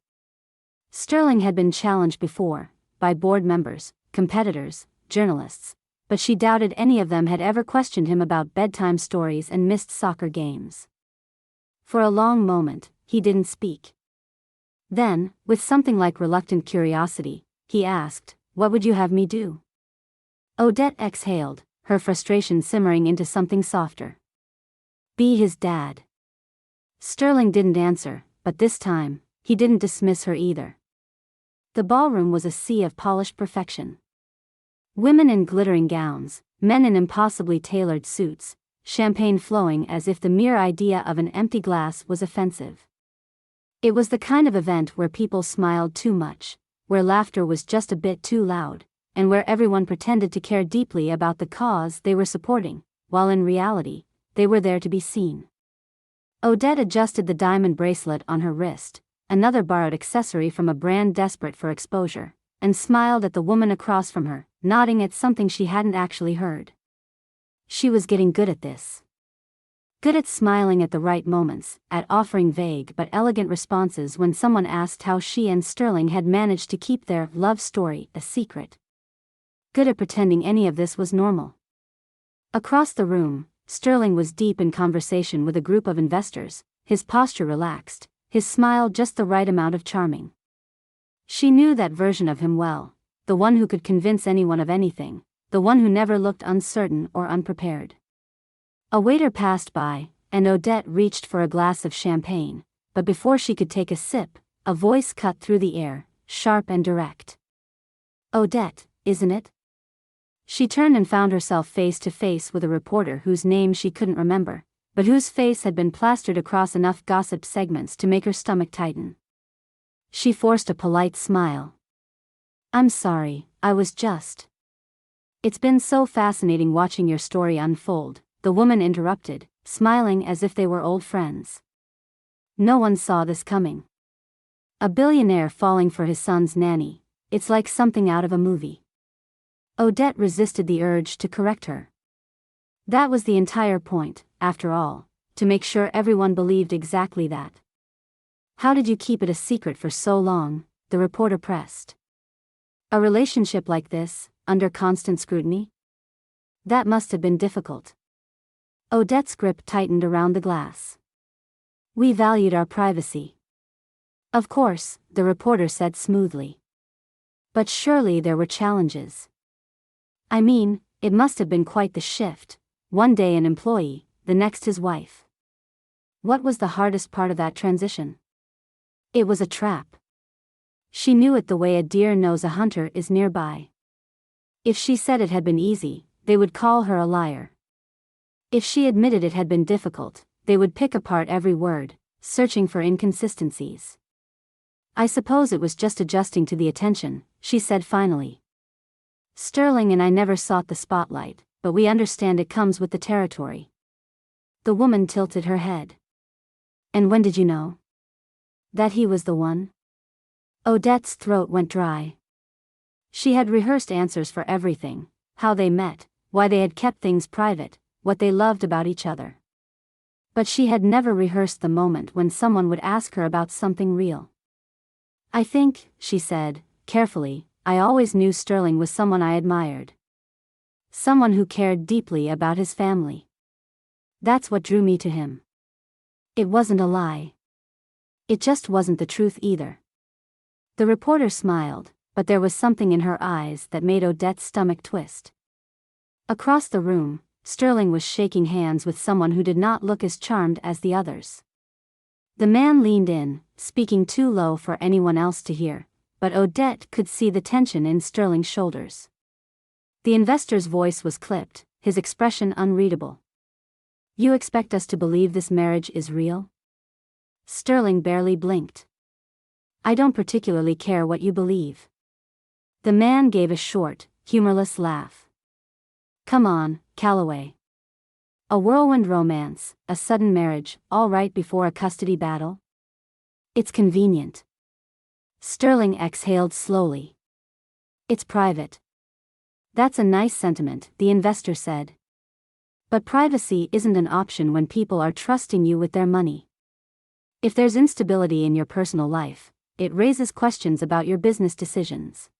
Sterling had been challenged before, by board members, competitors, journalists, but she doubted any of them had ever questioned him about bedtime stories and missed soccer games. For a long moment, he didn't speak. Then, with something like reluctant curiosity, he asked, "What would you have me do?" Odette exhaled, her frustration simmering into something softer. Be his dad. Sterling didn't answer, but this time, he didn't dismiss her either. The ballroom was a sea of polished perfection. Women in glittering gowns, men in impossibly tailored suits, champagne flowing as if the mere idea of an empty glass was offensive. It was the kind of event where people smiled too much, where laughter was just a bit too loud, and where everyone pretended to care deeply about the cause they were supporting, while in reality, they were there to be seen. Odette adjusted the diamond bracelet on her wrist, another borrowed accessory from a brand desperate for exposure, and smiled at the woman across from her, nodding at something she hadn't actually heard. She was getting good at this. Good at smiling at the right moments, at offering vague but elegant responses when someone asked how she and Sterling had managed to keep their love story a secret. Good at pretending any of this was normal. Across the room, Sterling was deep in conversation with a group of investors, his posture relaxed, his smile just the right amount of charming. She knew that version of him well, the one who could convince anyone of anything, the one who never looked uncertain or unprepared. A waiter passed by, and Odette reached for a glass of champagne, but before she could take a sip, a voice cut through the air, sharp and direct. "Odette, isn't it?" She turned and found herself face to face with a reporter whose name she couldn't remember, but whose face had been plastered across enough gossip segments to make her stomach tighten. She forced a polite smile. "I'm sorry, I was just..." "It's been so fascinating watching your story unfold," the woman interrupted, smiling as if they were old friends. "No one saw this coming. A billionaire falling for his son's nanny, it's like something out of a movie." Odette resisted the urge to correct her. That was the entire point, after all, to make sure everyone believed exactly that. "How did you keep it a secret for so long?" the reporter pressed. "A relationship like this, under constant scrutiny? That must have been difficult." Odette's grip tightened around the glass. "We valued our privacy." "Of course," the reporter said smoothly. "But surely there were challenges. I mean, it must have been quite the shift, one day an employee, the next his wife." "What was the hardest part of that transition?" "It was a trap. She knew it the way a deer knows a hunter is nearby. If she said it had been easy, they would call her a liar. If she admitted it had been difficult, they would pick apart every word, searching for inconsistencies. "I suppose it was just adjusting to the attention," she said finally. "Sterling and I never sought the spotlight, but we understand it comes with the territory." The woman tilted her head. "And when did you know that he was the one?" Odette's throat went dry. She had rehearsed answers for everything: how they met, why they had kept things private, what they loved about each other. But she had never rehearsed the moment when someone would ask her about something real. "I think," she said, carefully, "I always knew Sterling was someone I admired. Someone who cared deeply about his family. That's what drew me to him. It wasn't a lie. It just wasn't the truth either." The reporter smiled, but there was something in her eyes that made Odette's stomach twist. Across the room, Sterling was shaking hands with someone who did not look as charmed as the others. The man leaned in, speaking too low for anyone else to hear, but Odette could see the tension in Sterling's shoulders. The investor's voice was clipped, his expression unreadable. "You expect us to believe this marriage is real?" Sterling barely blinked. "I don't particularly care what you believe." The man gave a short, humorless laugh. "Come on, Calloway. A whirlwind romance, a sudden marriage, all right before a custody battle? It's convenient." Sterling exhaled slowly. "It's private." "That's a nice sentiment," the investor said. "But privacy isn't an option when people are trusting you with their money. If there's instability in your personal life, it raises questions about your business decisions."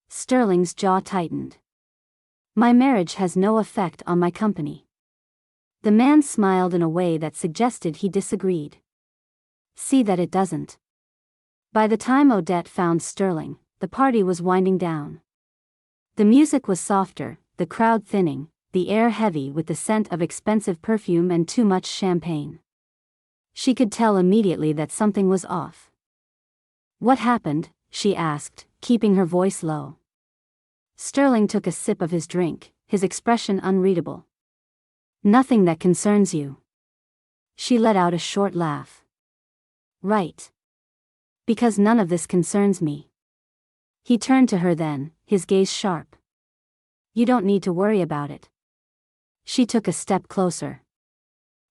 Sterling's jaw tightened. "My marriage has no effect on my company." The man smiled in a way that suggested he disagreed. "See that it doesn't." By the time Odette found Sterling, the party was winding down. The music was softer, the crowd thinning, the air heavy with the scent of expensive perfume and too much champagne. She could tell immediately that something was off. "What happened?" she asked, keeping her voice low. Sterling took a sip of his drink, his expression unreadable. "Nothing that concerns you." She let out a short laugh. "Right. Because none of this concerns me." He turned to her then, his gaze sharp. "You don't need to worry about it." She took a step closer.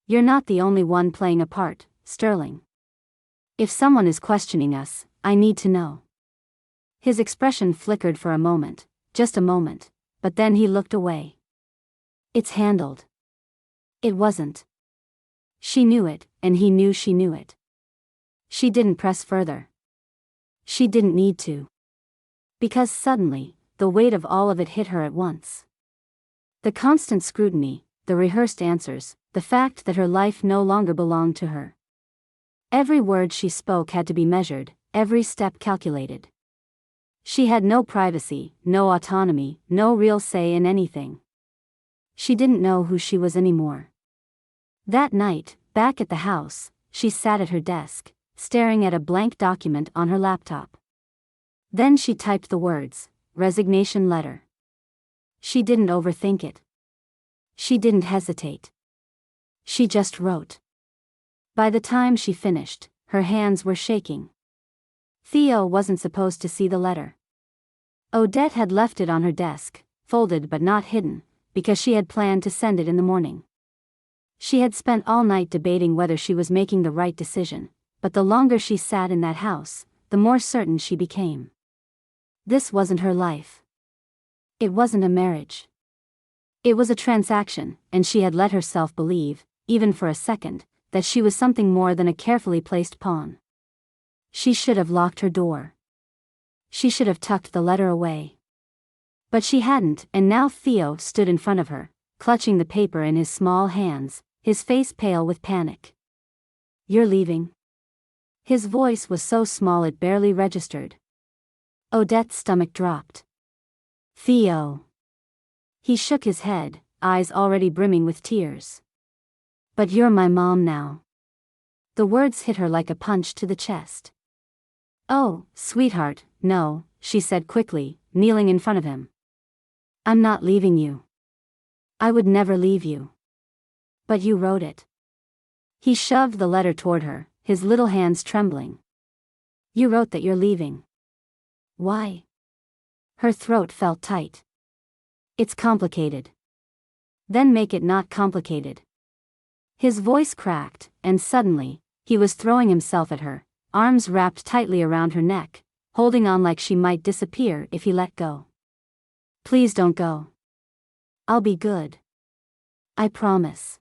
"You're not the only one playing a part, Sterling. If someone is questioning us, I need to know." His expression flickered for a moment, just a moment, but then he looked away. "It's handled." It wasn't. She knew it, and he knew she knew it. She didn't press further. She didn't need to. Because suddenly, the weight of all of it hit her at once. The constant scrutiny, the rehearsed answers, the fact that her life no longer belonged to her. Every word she spoke had to be measured, every step calculated. She had no privacy, no autonomy, no real say in anything. She didn't know who she was anymore. That night, back at the house, she sat at her desk, staring at a blank document on her laptop. Then she typed the words, "Resignation letter." She didn't overthink it. She didn't hesitate. She just wrote. By the time she finished, her hands were shaking. Theo wasn't supposed to see the letter. Odette had left it on her desk, folded but not hidden, because she had planned to send it in the morning. She had spent all night debating whether she was making the right decision, but the longer she sat in that house, the more certain she became. This wasn't her life. It wasn't a marriage. It was a transaction, and she had let herself believe, even for a second, that she was something more than a carefully placed pawn. She should have locked her door. She should have tucked the letter away. But she hadn't, and now Theo stood in front of her, clutching the paper in his small hands, his face pale with panic. "You're leaving?" His voice was so small it barely registered. Odette's stomach dropped. "Theo." He shook his head, eyes already brimming with tears. "But you're my mom now." The words hit her like a punch to the chest. "Oh, sweetheart, no," she said quickly, kneeling in front of him. "I'm not leaving you. I would never leave you. But you wrote it." He shoved the letter toward her, his little hands trembling. "You wrote that you're leaving. Why?" Her throat felt tight. "It's complicated." "Then make it not complicated." His voice cracked, and suddenly, he was throwing himself at her, arms wrapped tightly around her neck, holding on like she might disappear if he let go. "Please don't go. I'll be good. I promise.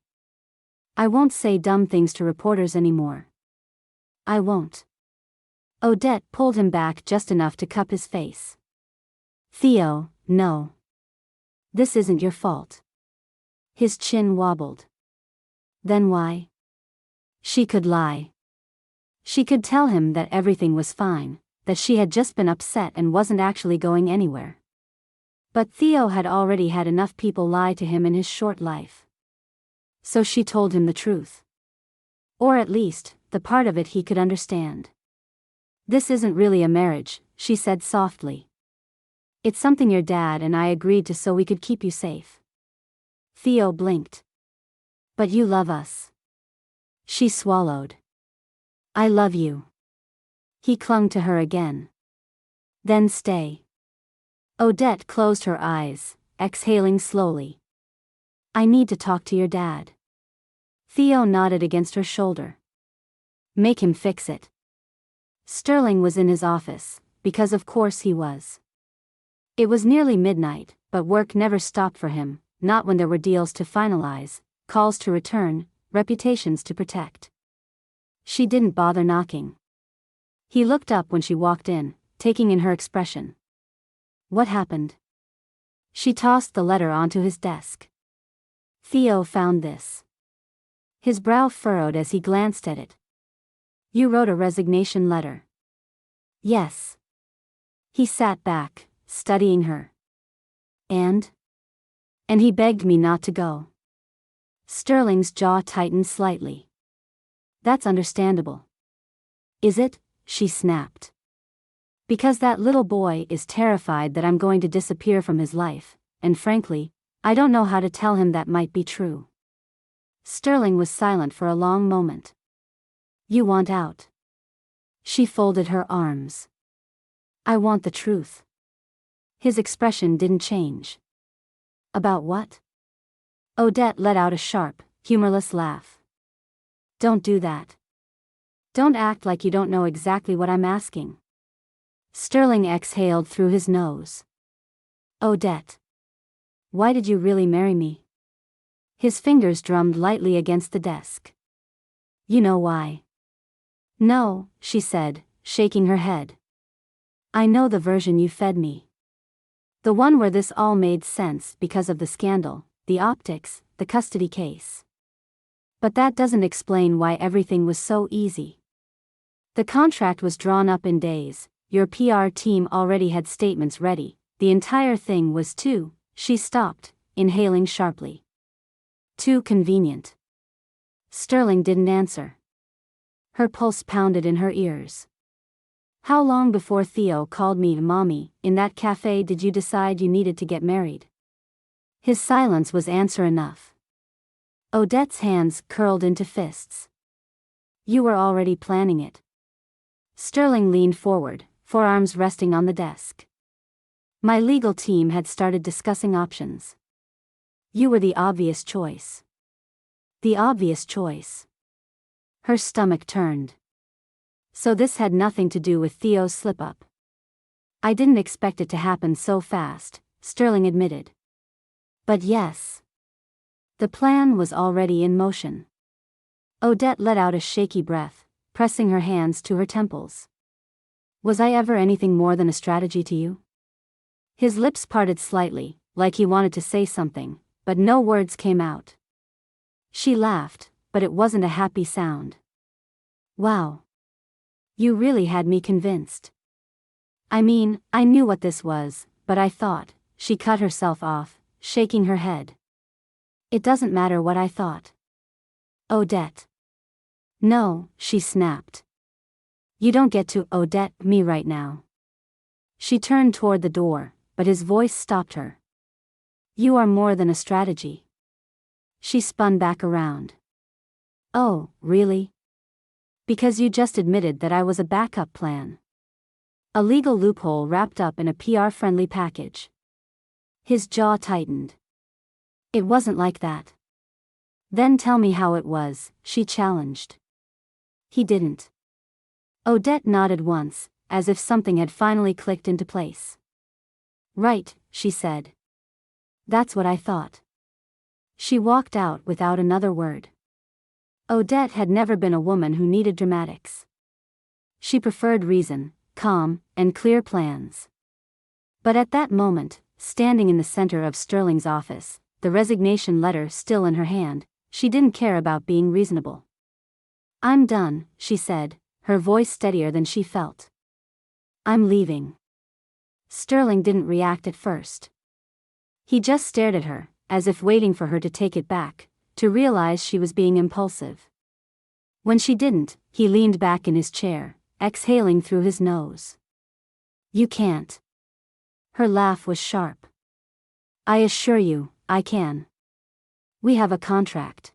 I won't say dumb things to reporters anymore. I won't." Odette pulled him back just enough to cup his face. "Theo, no. This isn't your fault." His chin wobbled. Then why? She could lie. She could tell him that everything was fine, that she had just been upset and wasn't actually going anywhere. But Theo had already had enough people lie to him in his short life. So she told him the truth. Or at least, the part of it he could understand. "This isn't really a marriage," she said softly. "It's something your dad and I agreed to so we could keep you safe." Theo blinked. "But you love us." She swallowed. "I love you." He clung to her again. "Then stay." Odette closed her eyes, exhaling slowly. "I need to talk to your dad." Theo nodded against her shoulder. "Make him fix it." Sterling was in his office, because of course he was. It was nearly midnight, but work never stopped for him, not when there were deals to finalize, calls to return, reputations to protect. She didn't bother knocking. He looked up when she walked in, taking in her expression. "What happened?" She tossed the letter onto his desk. "Theo found this." His brow furrowed as he glanced at it. "You wrote a resignation letter." "Yes." He sat back, studying her. And he begged me not to go." Sterling's jaw tightened slightly. "That's understandable." "Is it?" she snapped. "Because that little boy is terrified that I'm going to disappear from his life, and frankly, I don't know how to tell him that might be true." Sterling was silent for a long moment. "You want out." She folded her arms. "I want the truth." His expression didn't change. "About what?" Odette let out a sharp, humorless laugh. "Don't do that. Don't act like you don't know exactly what I'm asking." Sterling exhaled through his nose. "Odette. Why did you really marry me?" His fingers drummed lightly against the desk. "You know why." "No," she said, shaking her head. "I know the version you fed me. The one where this all made sense because of the scandal, the optics, the custody case. But that doesn't explain why everything was so easy. The contract was drawn up in days, your PR team already had statements ready, the entire thing was too, she stopped, inhaling sharply. Too convenient. Sterling didn't answer. Her pulse pounded in her ears. How long before Theo called me Mommy, in that cafe, did you decide you needed to get married? His silence was answer enough. Odette's hands curled into fists. You were already planning it. Sterling leaned forward, forearms resting on the desk. My legal team had started discussing options. You were the obvious choice. The obvious choice. Her stomach turned. So this had nothing to do with Theo's slip-up. I didn't expect it to happen so fast, Sterling admitted. But yes. The plan was already in motion. Odette let out a shaky breath, pressing her hands to her temples. Was I ever anything more than a strategy to you? His lips parted slightly, like he wanted to say something, but no words came out. She laughed, but it wasn't a happy sound. Wow. You really had me convinced. I mean, I knew what this was, but I thought, she cut herself off, shaking her head. It doesn't matter what I thought. Odette. No, she snapped. You don't get to Odette me right now. She turned toward the door, but his voice stopped her. You are more than a strategy. She spun back around. Oh, really? Because you just admitted that I was a backup plan. A legal loophole wrapped up in a PR-friendly package. His jaw tightened. It wasn't like that. Then tell me how it was, she challenged. He didn't. Odette nodded once, as if something had finally clicked into place. Right, she said. That's what I thought. She walked out without another word. Odette had never been a woman who needed dramatics. She preferred reason, calm, and clear plans. But at that moment, standing in the center of Sterling's office, the resignation letter still in her hand, she didn't care about being reasonable. I'm done, she said, her voice steadier than she felt. I'm leaving. Sterling didn't react at first. He just stared at her, as if waiting for her to take it back, to realize she was being impulsive. When she didn't, he leaned back in his chair, exhaling through his nose. You can't. Her laugh was sharp. I assure you, I can. We have a contract.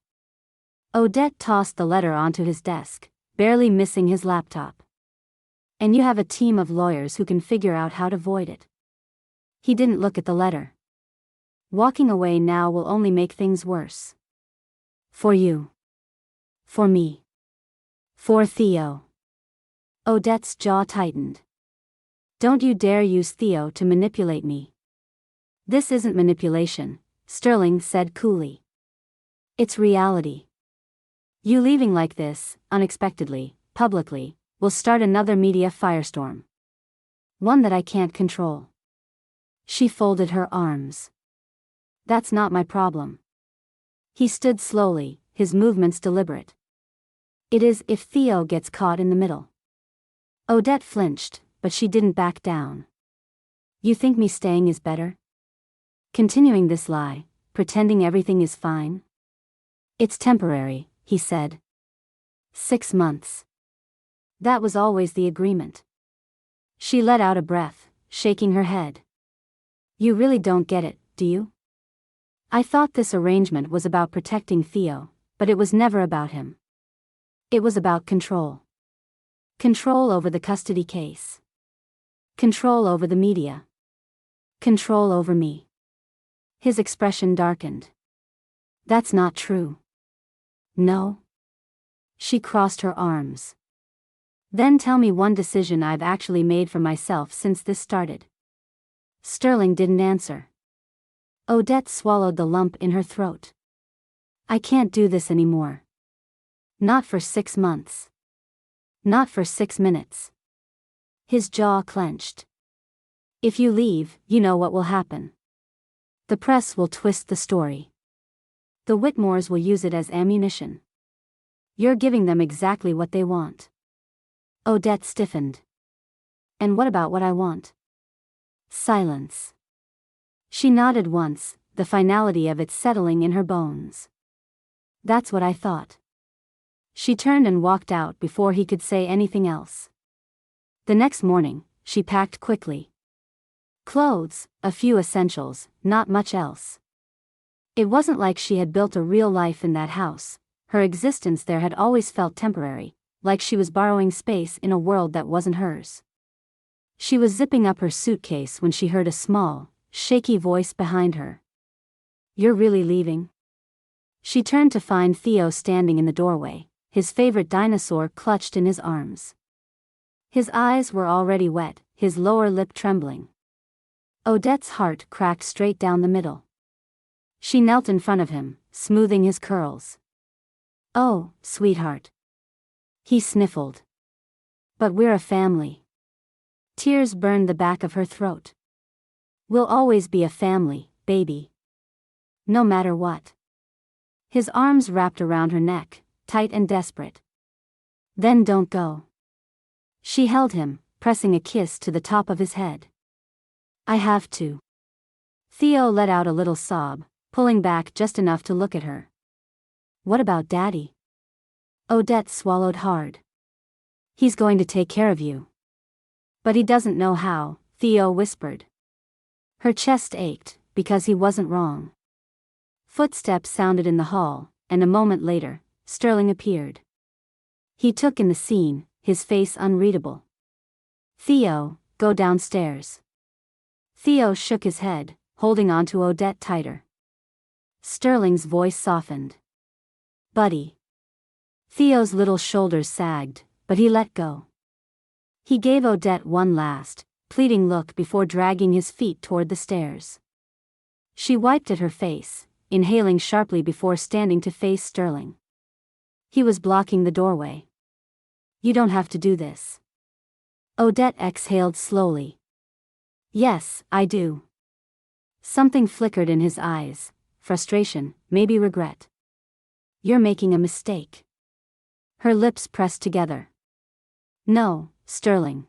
Odette tossed the letter onto his desk, barely missing his laptop. And you have a team of lawyers who can figure out how to void it. He didn't look at the letter. Walking away now will only make things worse. For you. For me. For Theo. Odette's jaw tightened. Don't you dare use Theo to manipulate me. This isn't manipulation, Sterling said coolly. It's reality. You leaving like this, unexpectedly, publicly, will start another media firestorm. One that I can't control. She folded her arms. That's not my problem. He stood slowly, his movements deliberate. It is if Theo gets caught in the middle. Odette flinched, but she didn't back down. You think me staying is better? Continuing this lie, pretending everything is fine? It's temporary, he said. 6 months. That was always the agreement. She let out a breath, shaking her head. You really don't get it, do you? I thought this arrangement was about protecting Theo, but it was never about him. It was about control. Control over the custody case. Control over the media. Control over me. His expression darkened. That's not true. No? She crossed her arms. Then tell me one decision I've actually made for myself since this started. Sterling didn't answer. Odette swallowed the lump in her throat. I can't do this anymore. Not for 6 months. Not for 6 minutes. His jaw clenched. If you leave, you know what will happen. The press will twist the story. The Whitmores will use it as ammunition. You're giving them exactly what they want. Odette stiffened. And what about what I want? Silence. She nodded once, the finality of it settling in her bones. That's what I thought. She turned and walked out before he could say anything else. The next morning, she packed quickly. Clothes, a few essentials, not much else. It wasn't like she had built a real life in that house. Her existence there had always felt temporary, like she was borrowing space in a world that wasn't hers. She was zipping up her suitcase when she heard a small, shaky voice behind her. You're really leaving? She turned to find Theo standing in the doorway, his favorite dinosaur clutched in his arms. His eyes were already wet, his lower lip trembling. Odette's heart cracked straight down the middle. She knelt in front of him, smoothing his curls. Oh, sweetheart. He sniffled. But we're a family. Tears burned the back of her throat. We'll always be a family, baby. No matter what. His arms wrapped around her neck, tight and desperate. Then don't go. She held him, pressing a kiss to the top of his head. I have to. Theo let out a little sob, pulling back just enough to look at her. What about Daddy? Odette swallowed hard. He's going to take care of you. But he doesn't know how, Theo whispered. Her chest ached, because he wasn't wrong. Footsteps sounded in the hall, and a moment later, Sterling appeared. He took in the scene, his face unreadable. Theo, go downstairs. Theo shook his head, holding on to Odette tighter. Sterling's voice softened. Buddy. Theo's little shoulders sagged, but he let go. He gave Odette one last, pleading look before dragging his feet toward the stairs. She wiped at her face, inhaling sharply before standing to face Sterling. He was blocking the doorway. You don't have to do this. Odette exhaled slowly. Yes, I do. Something flickered in his eyes, frustration, maybe regret. You're making a mistake. Her lips pressed together. No, Sterling.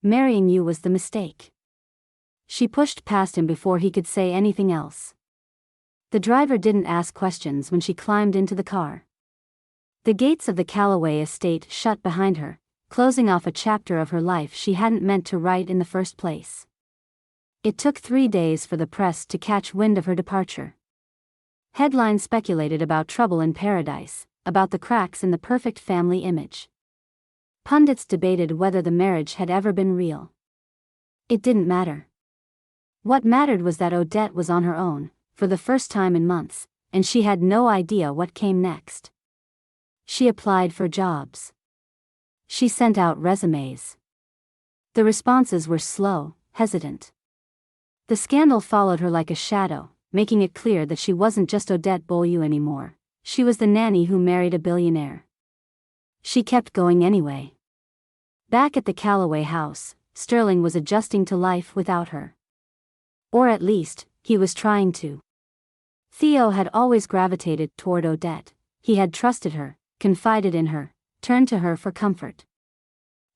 Marrying you was the mistake. She pushed past him before he could say anything else. The driver didn't ask questions when she climbed into the car. The gates of the Calloway estate shut behind her, closing off a chapter of her life she hadn't meant to write in the first place. It took 3 days for the press to catch wind of her departure. Headlines speculated about trouble in paradise, about the cracks in the perfect family image. Pundits debated whether the marriage had ever been real. It didn't matter. What mattered was that Odette was on her own, for the first time in months, and she had no idea what came next. She applied for jobs. She sent out resumes. The responses were slow, hesitant. The scandal followed her like a shadow, making it clear that she wasn't just Odette Beaulieu anymore, she was the nanny who married a billionaire. She kept going anyway. Back at the Calloway house, Sterling was adjusting to life without her. Or at least, he was trying to. Theo had always gravitated toward Odette. He had trusted her, confided in her, turned to her for comfort.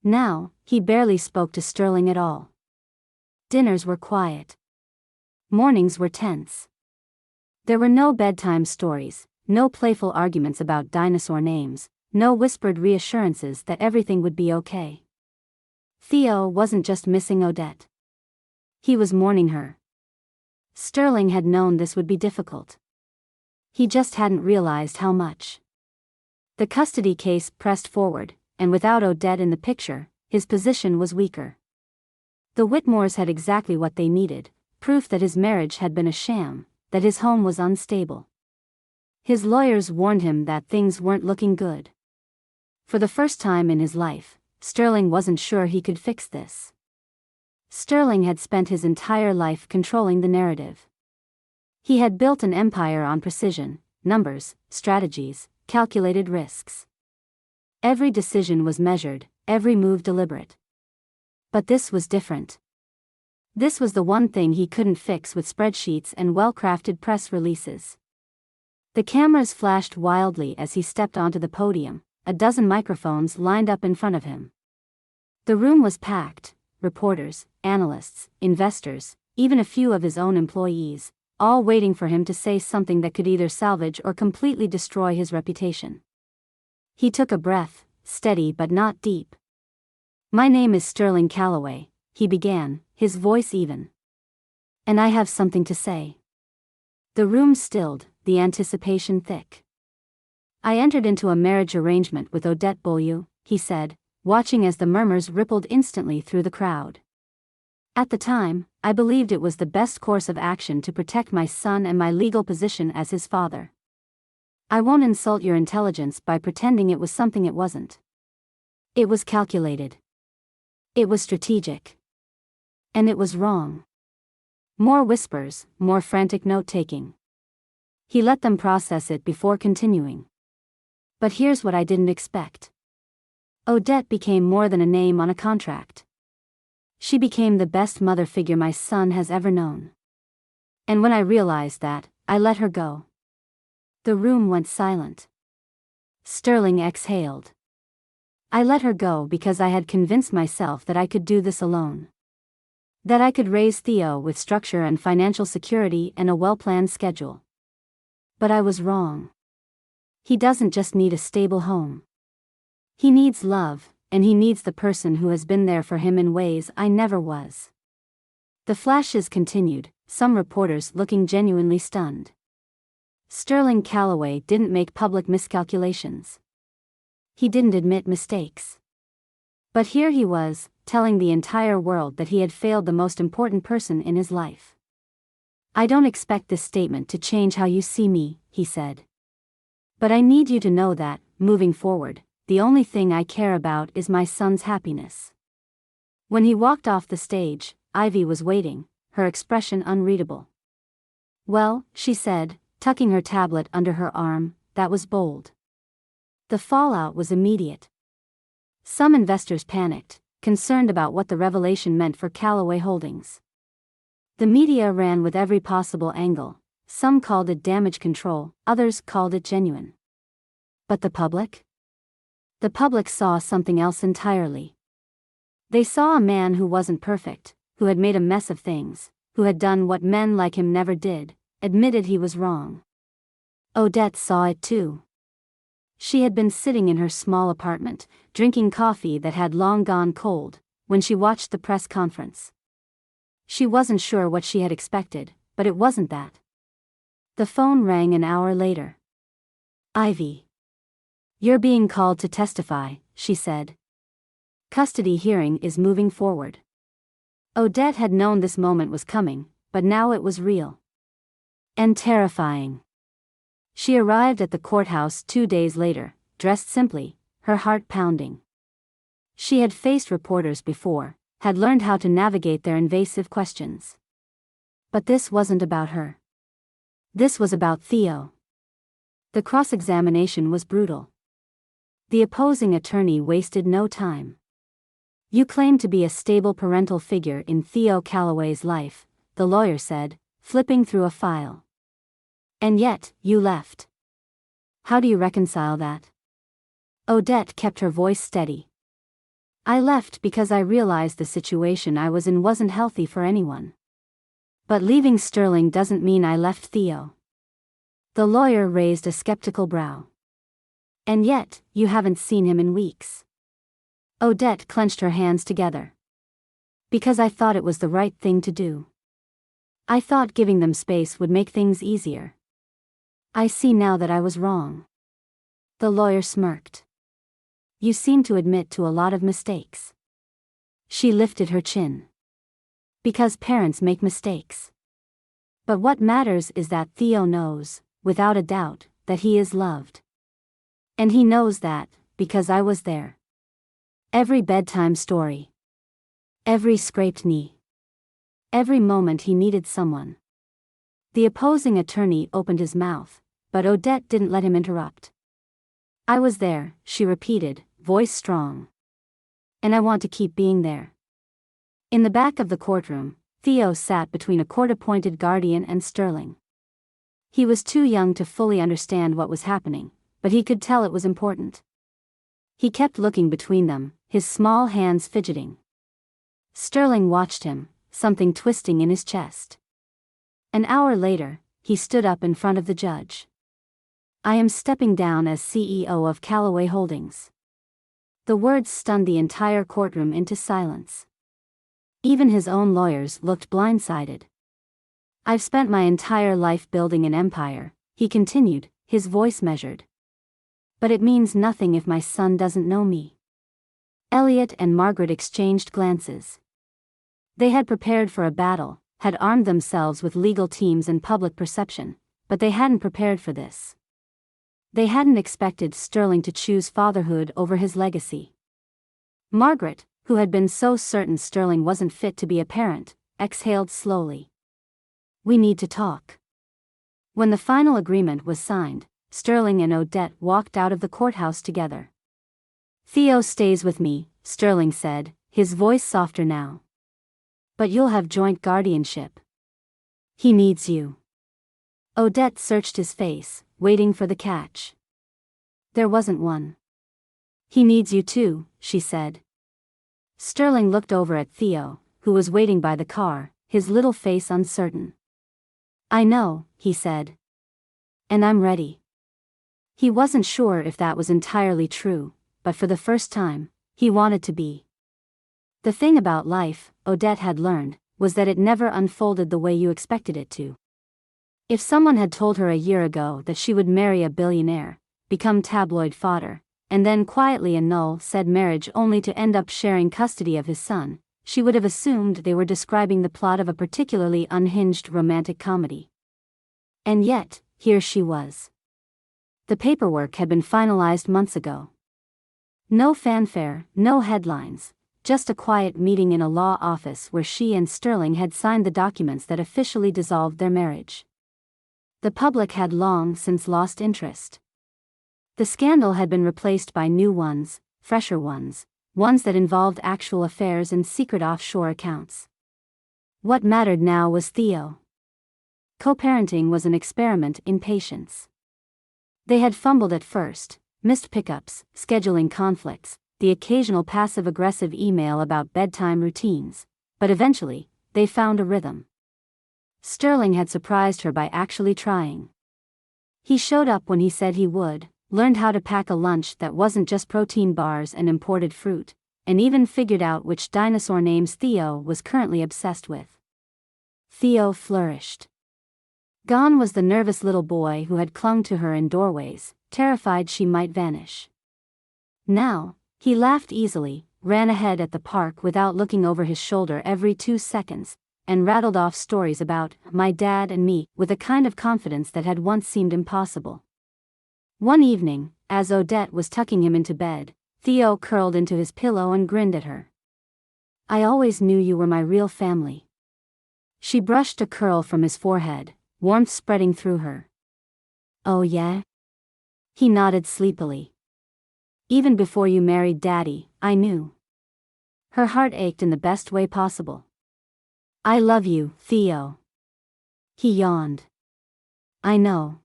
Now, he barely spoke to Sterling at all. Dinners were quiet. Mornings were tense. There were no bedtime stories, no playful arguments about dinosaur names, no whispered reassurances that everything would be okay. Theo wasn't just missing Odette. He was mourning her. Sterling had known this would be difficult. He just hadn't realized how much. The custody case pressed forward, and without Odette in the picture, his position was weaker. The Whitmores had exactly what they needed, proof that his marriage had been a sham, that his home was unstable. His lawyers warned him that things weren't looking good. For the first time in his life, Sterling wasn't sure he could fix this. Sterling had spent his entire life controlling the narrative. He had built an empire on precision, numbers, strategies, calculated risks. Every decision was measured, every move deliberate. But this was different. This was the one thing he couldn't fix with spreadsheets and well-crafted press releases. The cameras flashed wildly as he stepped onto the podium, a dozen microphones lined up in front of him. The room was packed, reporters, analysts, investors, even a few of his own employees, all waiting for him to say something that could either salvage or completely destroy his reputation. He took a breath, steady but not deep. "My name is Sterling Calloway," he began, his voice even. "And I have something to say." The room stilled, the anticipation thick. "I entered into a marriage arrangement with Odette Beaulieu," he said, watching as the murmurs rippled instantly through the crowd. "At the time, I believed it was the best course of action to protect my son and my legal position as his father. I won't insult your intelligence by pretending it was something it wasn't. It was calculated. It was strategic. And it was wrong." More whispers, more frantic note-taking. He let them process it before continuing. "But here's what I didn't expect. Odette became more than a name on a contract. She became the best mother figure my son has ever known. And when I realized that, I let her go." The room went silent. Sterling exhaled. "I let her go because I had convinced myself that I could do this alone. That I could raise Theo with structure and financial security and a well-planned schedule. But I was wrong. He doesn't just need a stable home. He needs love, and he needs the person who has been there for him in ways I never was." The flashes continued, some reporters looking genuinely stunned. Sterling Calloway didn't make public miscalculations. He didn't admit mistakes. But here he was, telling the entire world that he had failed the most important person in his life. "I don't expect this statement to change how you see me," he said. "But I need you to know that, moving forward, the only thing I care about is my son's happiness." When he walked off the stage, Ivy was waiting, her expression unreadable. "Well," she said, tucking her tablet under her arm, "that was bold." The fallout was immediate. Some investors panicked, concerned about what the revelation meant for Calloway Holdings. The media ran with every possible angle. Some called it damage control, others called it genuine. But the public? The public saw something else entirely. They saw a man who wasn't perfect, who had made a mess of things, who had done what men like him never did, admitted he was wrong. Odette saw it too. She had been sitting in her small apartment, drinking coffee that had long gone cold, when she watched the press conference. She wasn't sure what she had expected, but it wasn't that. The phone rang an hour later. "Ivy. You're being called to testify," she said. "Custody hearing is moving forward." Odette had known this moment was coming, but now it was real. And terrifying. She arrived at the courthouse 2 days later, dressed simply, her heart pounding. She had faced reporters before, had learned how to navigate their invasive questions. But this wasn't about her. This was about Theo. The cross-examination was brutal. The opposing attorney wasted no time. "You claim to be a stable parental figure in Theo Calloway's life," the lawyer said, flipping through a file. "And yet, you left. How do you reconcile that?" Odette kept her voice steady. "I left because I realized the situation I was in wasn't healthy for anyone. But leaving Sterling doesn't mean I left Theo." The lawyer raised a skeptical brow. "And yet, you haven't seen him in weeks." Odette clenched her hands together. "Because I thought it was the right thing to do. I thought giving them space would make things easier. I see now that I was wrong." The lawyer smirked. "You seem to admit to a lot of mistakes." She lifted her chin. "Because parents make mistakes. But what matters is that Theo knows, without a doubt, that he is loved. And he knows that, because I was there. Every bedtime story. Every scraped knee. Every moment he needed someone." The opposing attorney opened his mouth, but Odette didn't let him interrupt. "I was there," she repeated, voice strong. "And I want to keep being there." In the back of the courtroom, Theo sat between a court-appointed guardian and Sterling. He was too young to fully understand what was happening, but he could tell it was important. He kept looking between them, his small hands fidgeting. Sterling watched him, something twisting in his chest. An hour later, he stood up in front of the judge. "I am stepping down as CEO of Callaway Holdings." The words stunned the entire courtroom into silence. Even his own lawyers looked blindsided. "I've spent my entire life building an empire," he continued, his voice measured. "But it means nothing if my son doesn't know me." Elliot and Margaret exchanged glances. They had prepared for a battle, had armed themselves with legal teams and public perception, but they hadn't prepared for this. They hadn't expected Sterling to choose fatherhood over his legacy. Margaret, who had been so certain Sterling wasn't fit to be a parent, exhaled slowly. "We need to talk." When the final agreement was signed, Sterling and Odette walked out of the courthouse together. "Theo stays with me," Sterling said, his voice softer now. "But you'll have joint guardianship. He needs you." Odette searched his face, waiting for the catch. There wasn't one. "He needs you too," she said. Sterling looked over at Theo, who was waiting by the car, his little face uncertain. "I know," he said. "And I'm ready." He wasn't sure if that was entirely true, but for the first time, he wanted to be. The thing about life, Odette had learned, was that it never unfolded the way you expected it to. If someone had told her a year ago that she would marry a billionaire, become tabloid fodder, and then quietly annul said marriage only to end up sharing custody of his son, she would have assumed they were describing the plot of a particularly unhinged romantic comedy. And yet, here she was. The paperwork had been finalized months ago. No fanfare, no headlines, just a quiet meeting in a law office where she and Sterling had signed the documents that officially dissolved their marriage. The public had long since lost interest. The scandal had been replaced by new ones, fresher ones that involved actual affairs and secret offshore accounts. What mattered now was Theo. Co-parenting was an experiment in patience. They had fumbled at first, missed pickups, scheduling conflicts, the occasional passive-aggressive email about bedtime routines, but eventually, they found a rhythm. Sterling had surprised her by actually trying. He showed up when he said he would, learned how to pack a lunch that wasn't just protein bars and imported fruit, and even figured out which dinosaur names Theo was currently obsessed with. Theo flourished. Gone was the nervous little boy who had clung to her in doorways, terrified she might vanish. Now, he laughed easily, ran ahead at the park without looking over his shoulder every 2 seconds, and rattled off stories about my dad and me with a kind of confidence that had once seemed impossible. One evening, as Odette was tucking him into bed, Theo curled into his pillow and grinned at her. "I always knew you were my real family." She brushed a curl from his forehead, warmth spreading through her. "Oh yeah?" He nodded sleepily. "Even before you married Daddy, I knew." Her heart ached in the best way possible. "I love you, Theo." He yawned. "I know."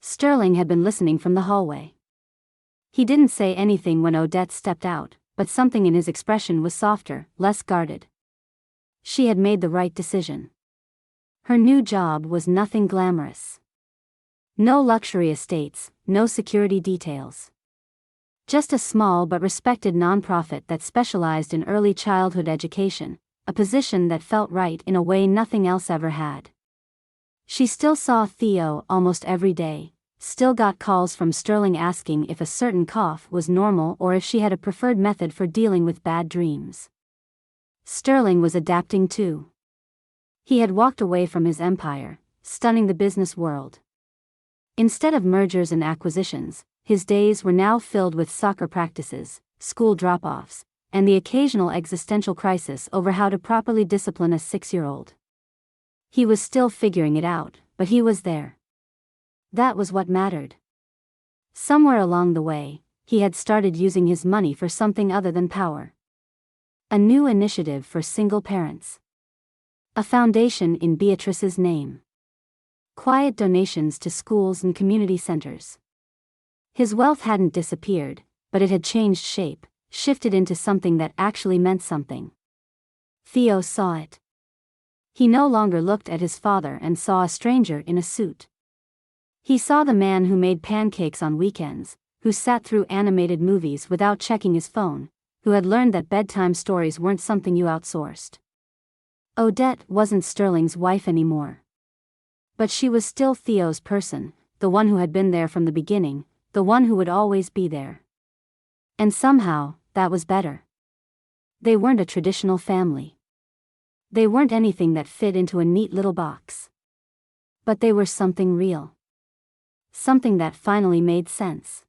Sterling had been listening from the hallway. He didn't say anything when Odette stepped out, but something in his expression was softer, less guarded. She had made the right decision. Her new job was nothing glamorous. No luxury estates, no security details. Just a small but respected nonprofit that specialized in early childhood education, a position that felt right in a way nothing else ever had. She still saw Theo almost every day, still got calls from Sterling asking if a certain cough was normal or if she had a preferred method for dealing with bad dreams. Sterling was adapting too. He had walked away from his empire, stunning the business world. Instead of mergers and acquisitions, his days were now filled with soccer practices, school drop-offs, and the occasional existential crisis over how to properly discipline a 6-year-old. He was still figuring it out, but he was there. That was what mattered. Somewhere along the way, he had started using his money for something other than power. A new initiative for single parents. A foundation in Beatrice's name. quiet donations to schools and community centers. His wealth hadn't disappeared, but it had changed shape, shifted into something that actually meant something. Theo saw it. He no longer looked at his father and saw a stranger in a suit. He saw the man who made pancakes on weekends, who sat through animated movies without checking his phone, who had learned that bedtime stories weren't something you outsourced. Odette wasn't Sterling's wife anymore. But she was still Theo's person, the one who had been there from the beginning, the one who would always be there. And somehow, that was better. They weren't a traditional family. They weren't anything that fit into a neat little box. But they were something real. Something that finally made sense.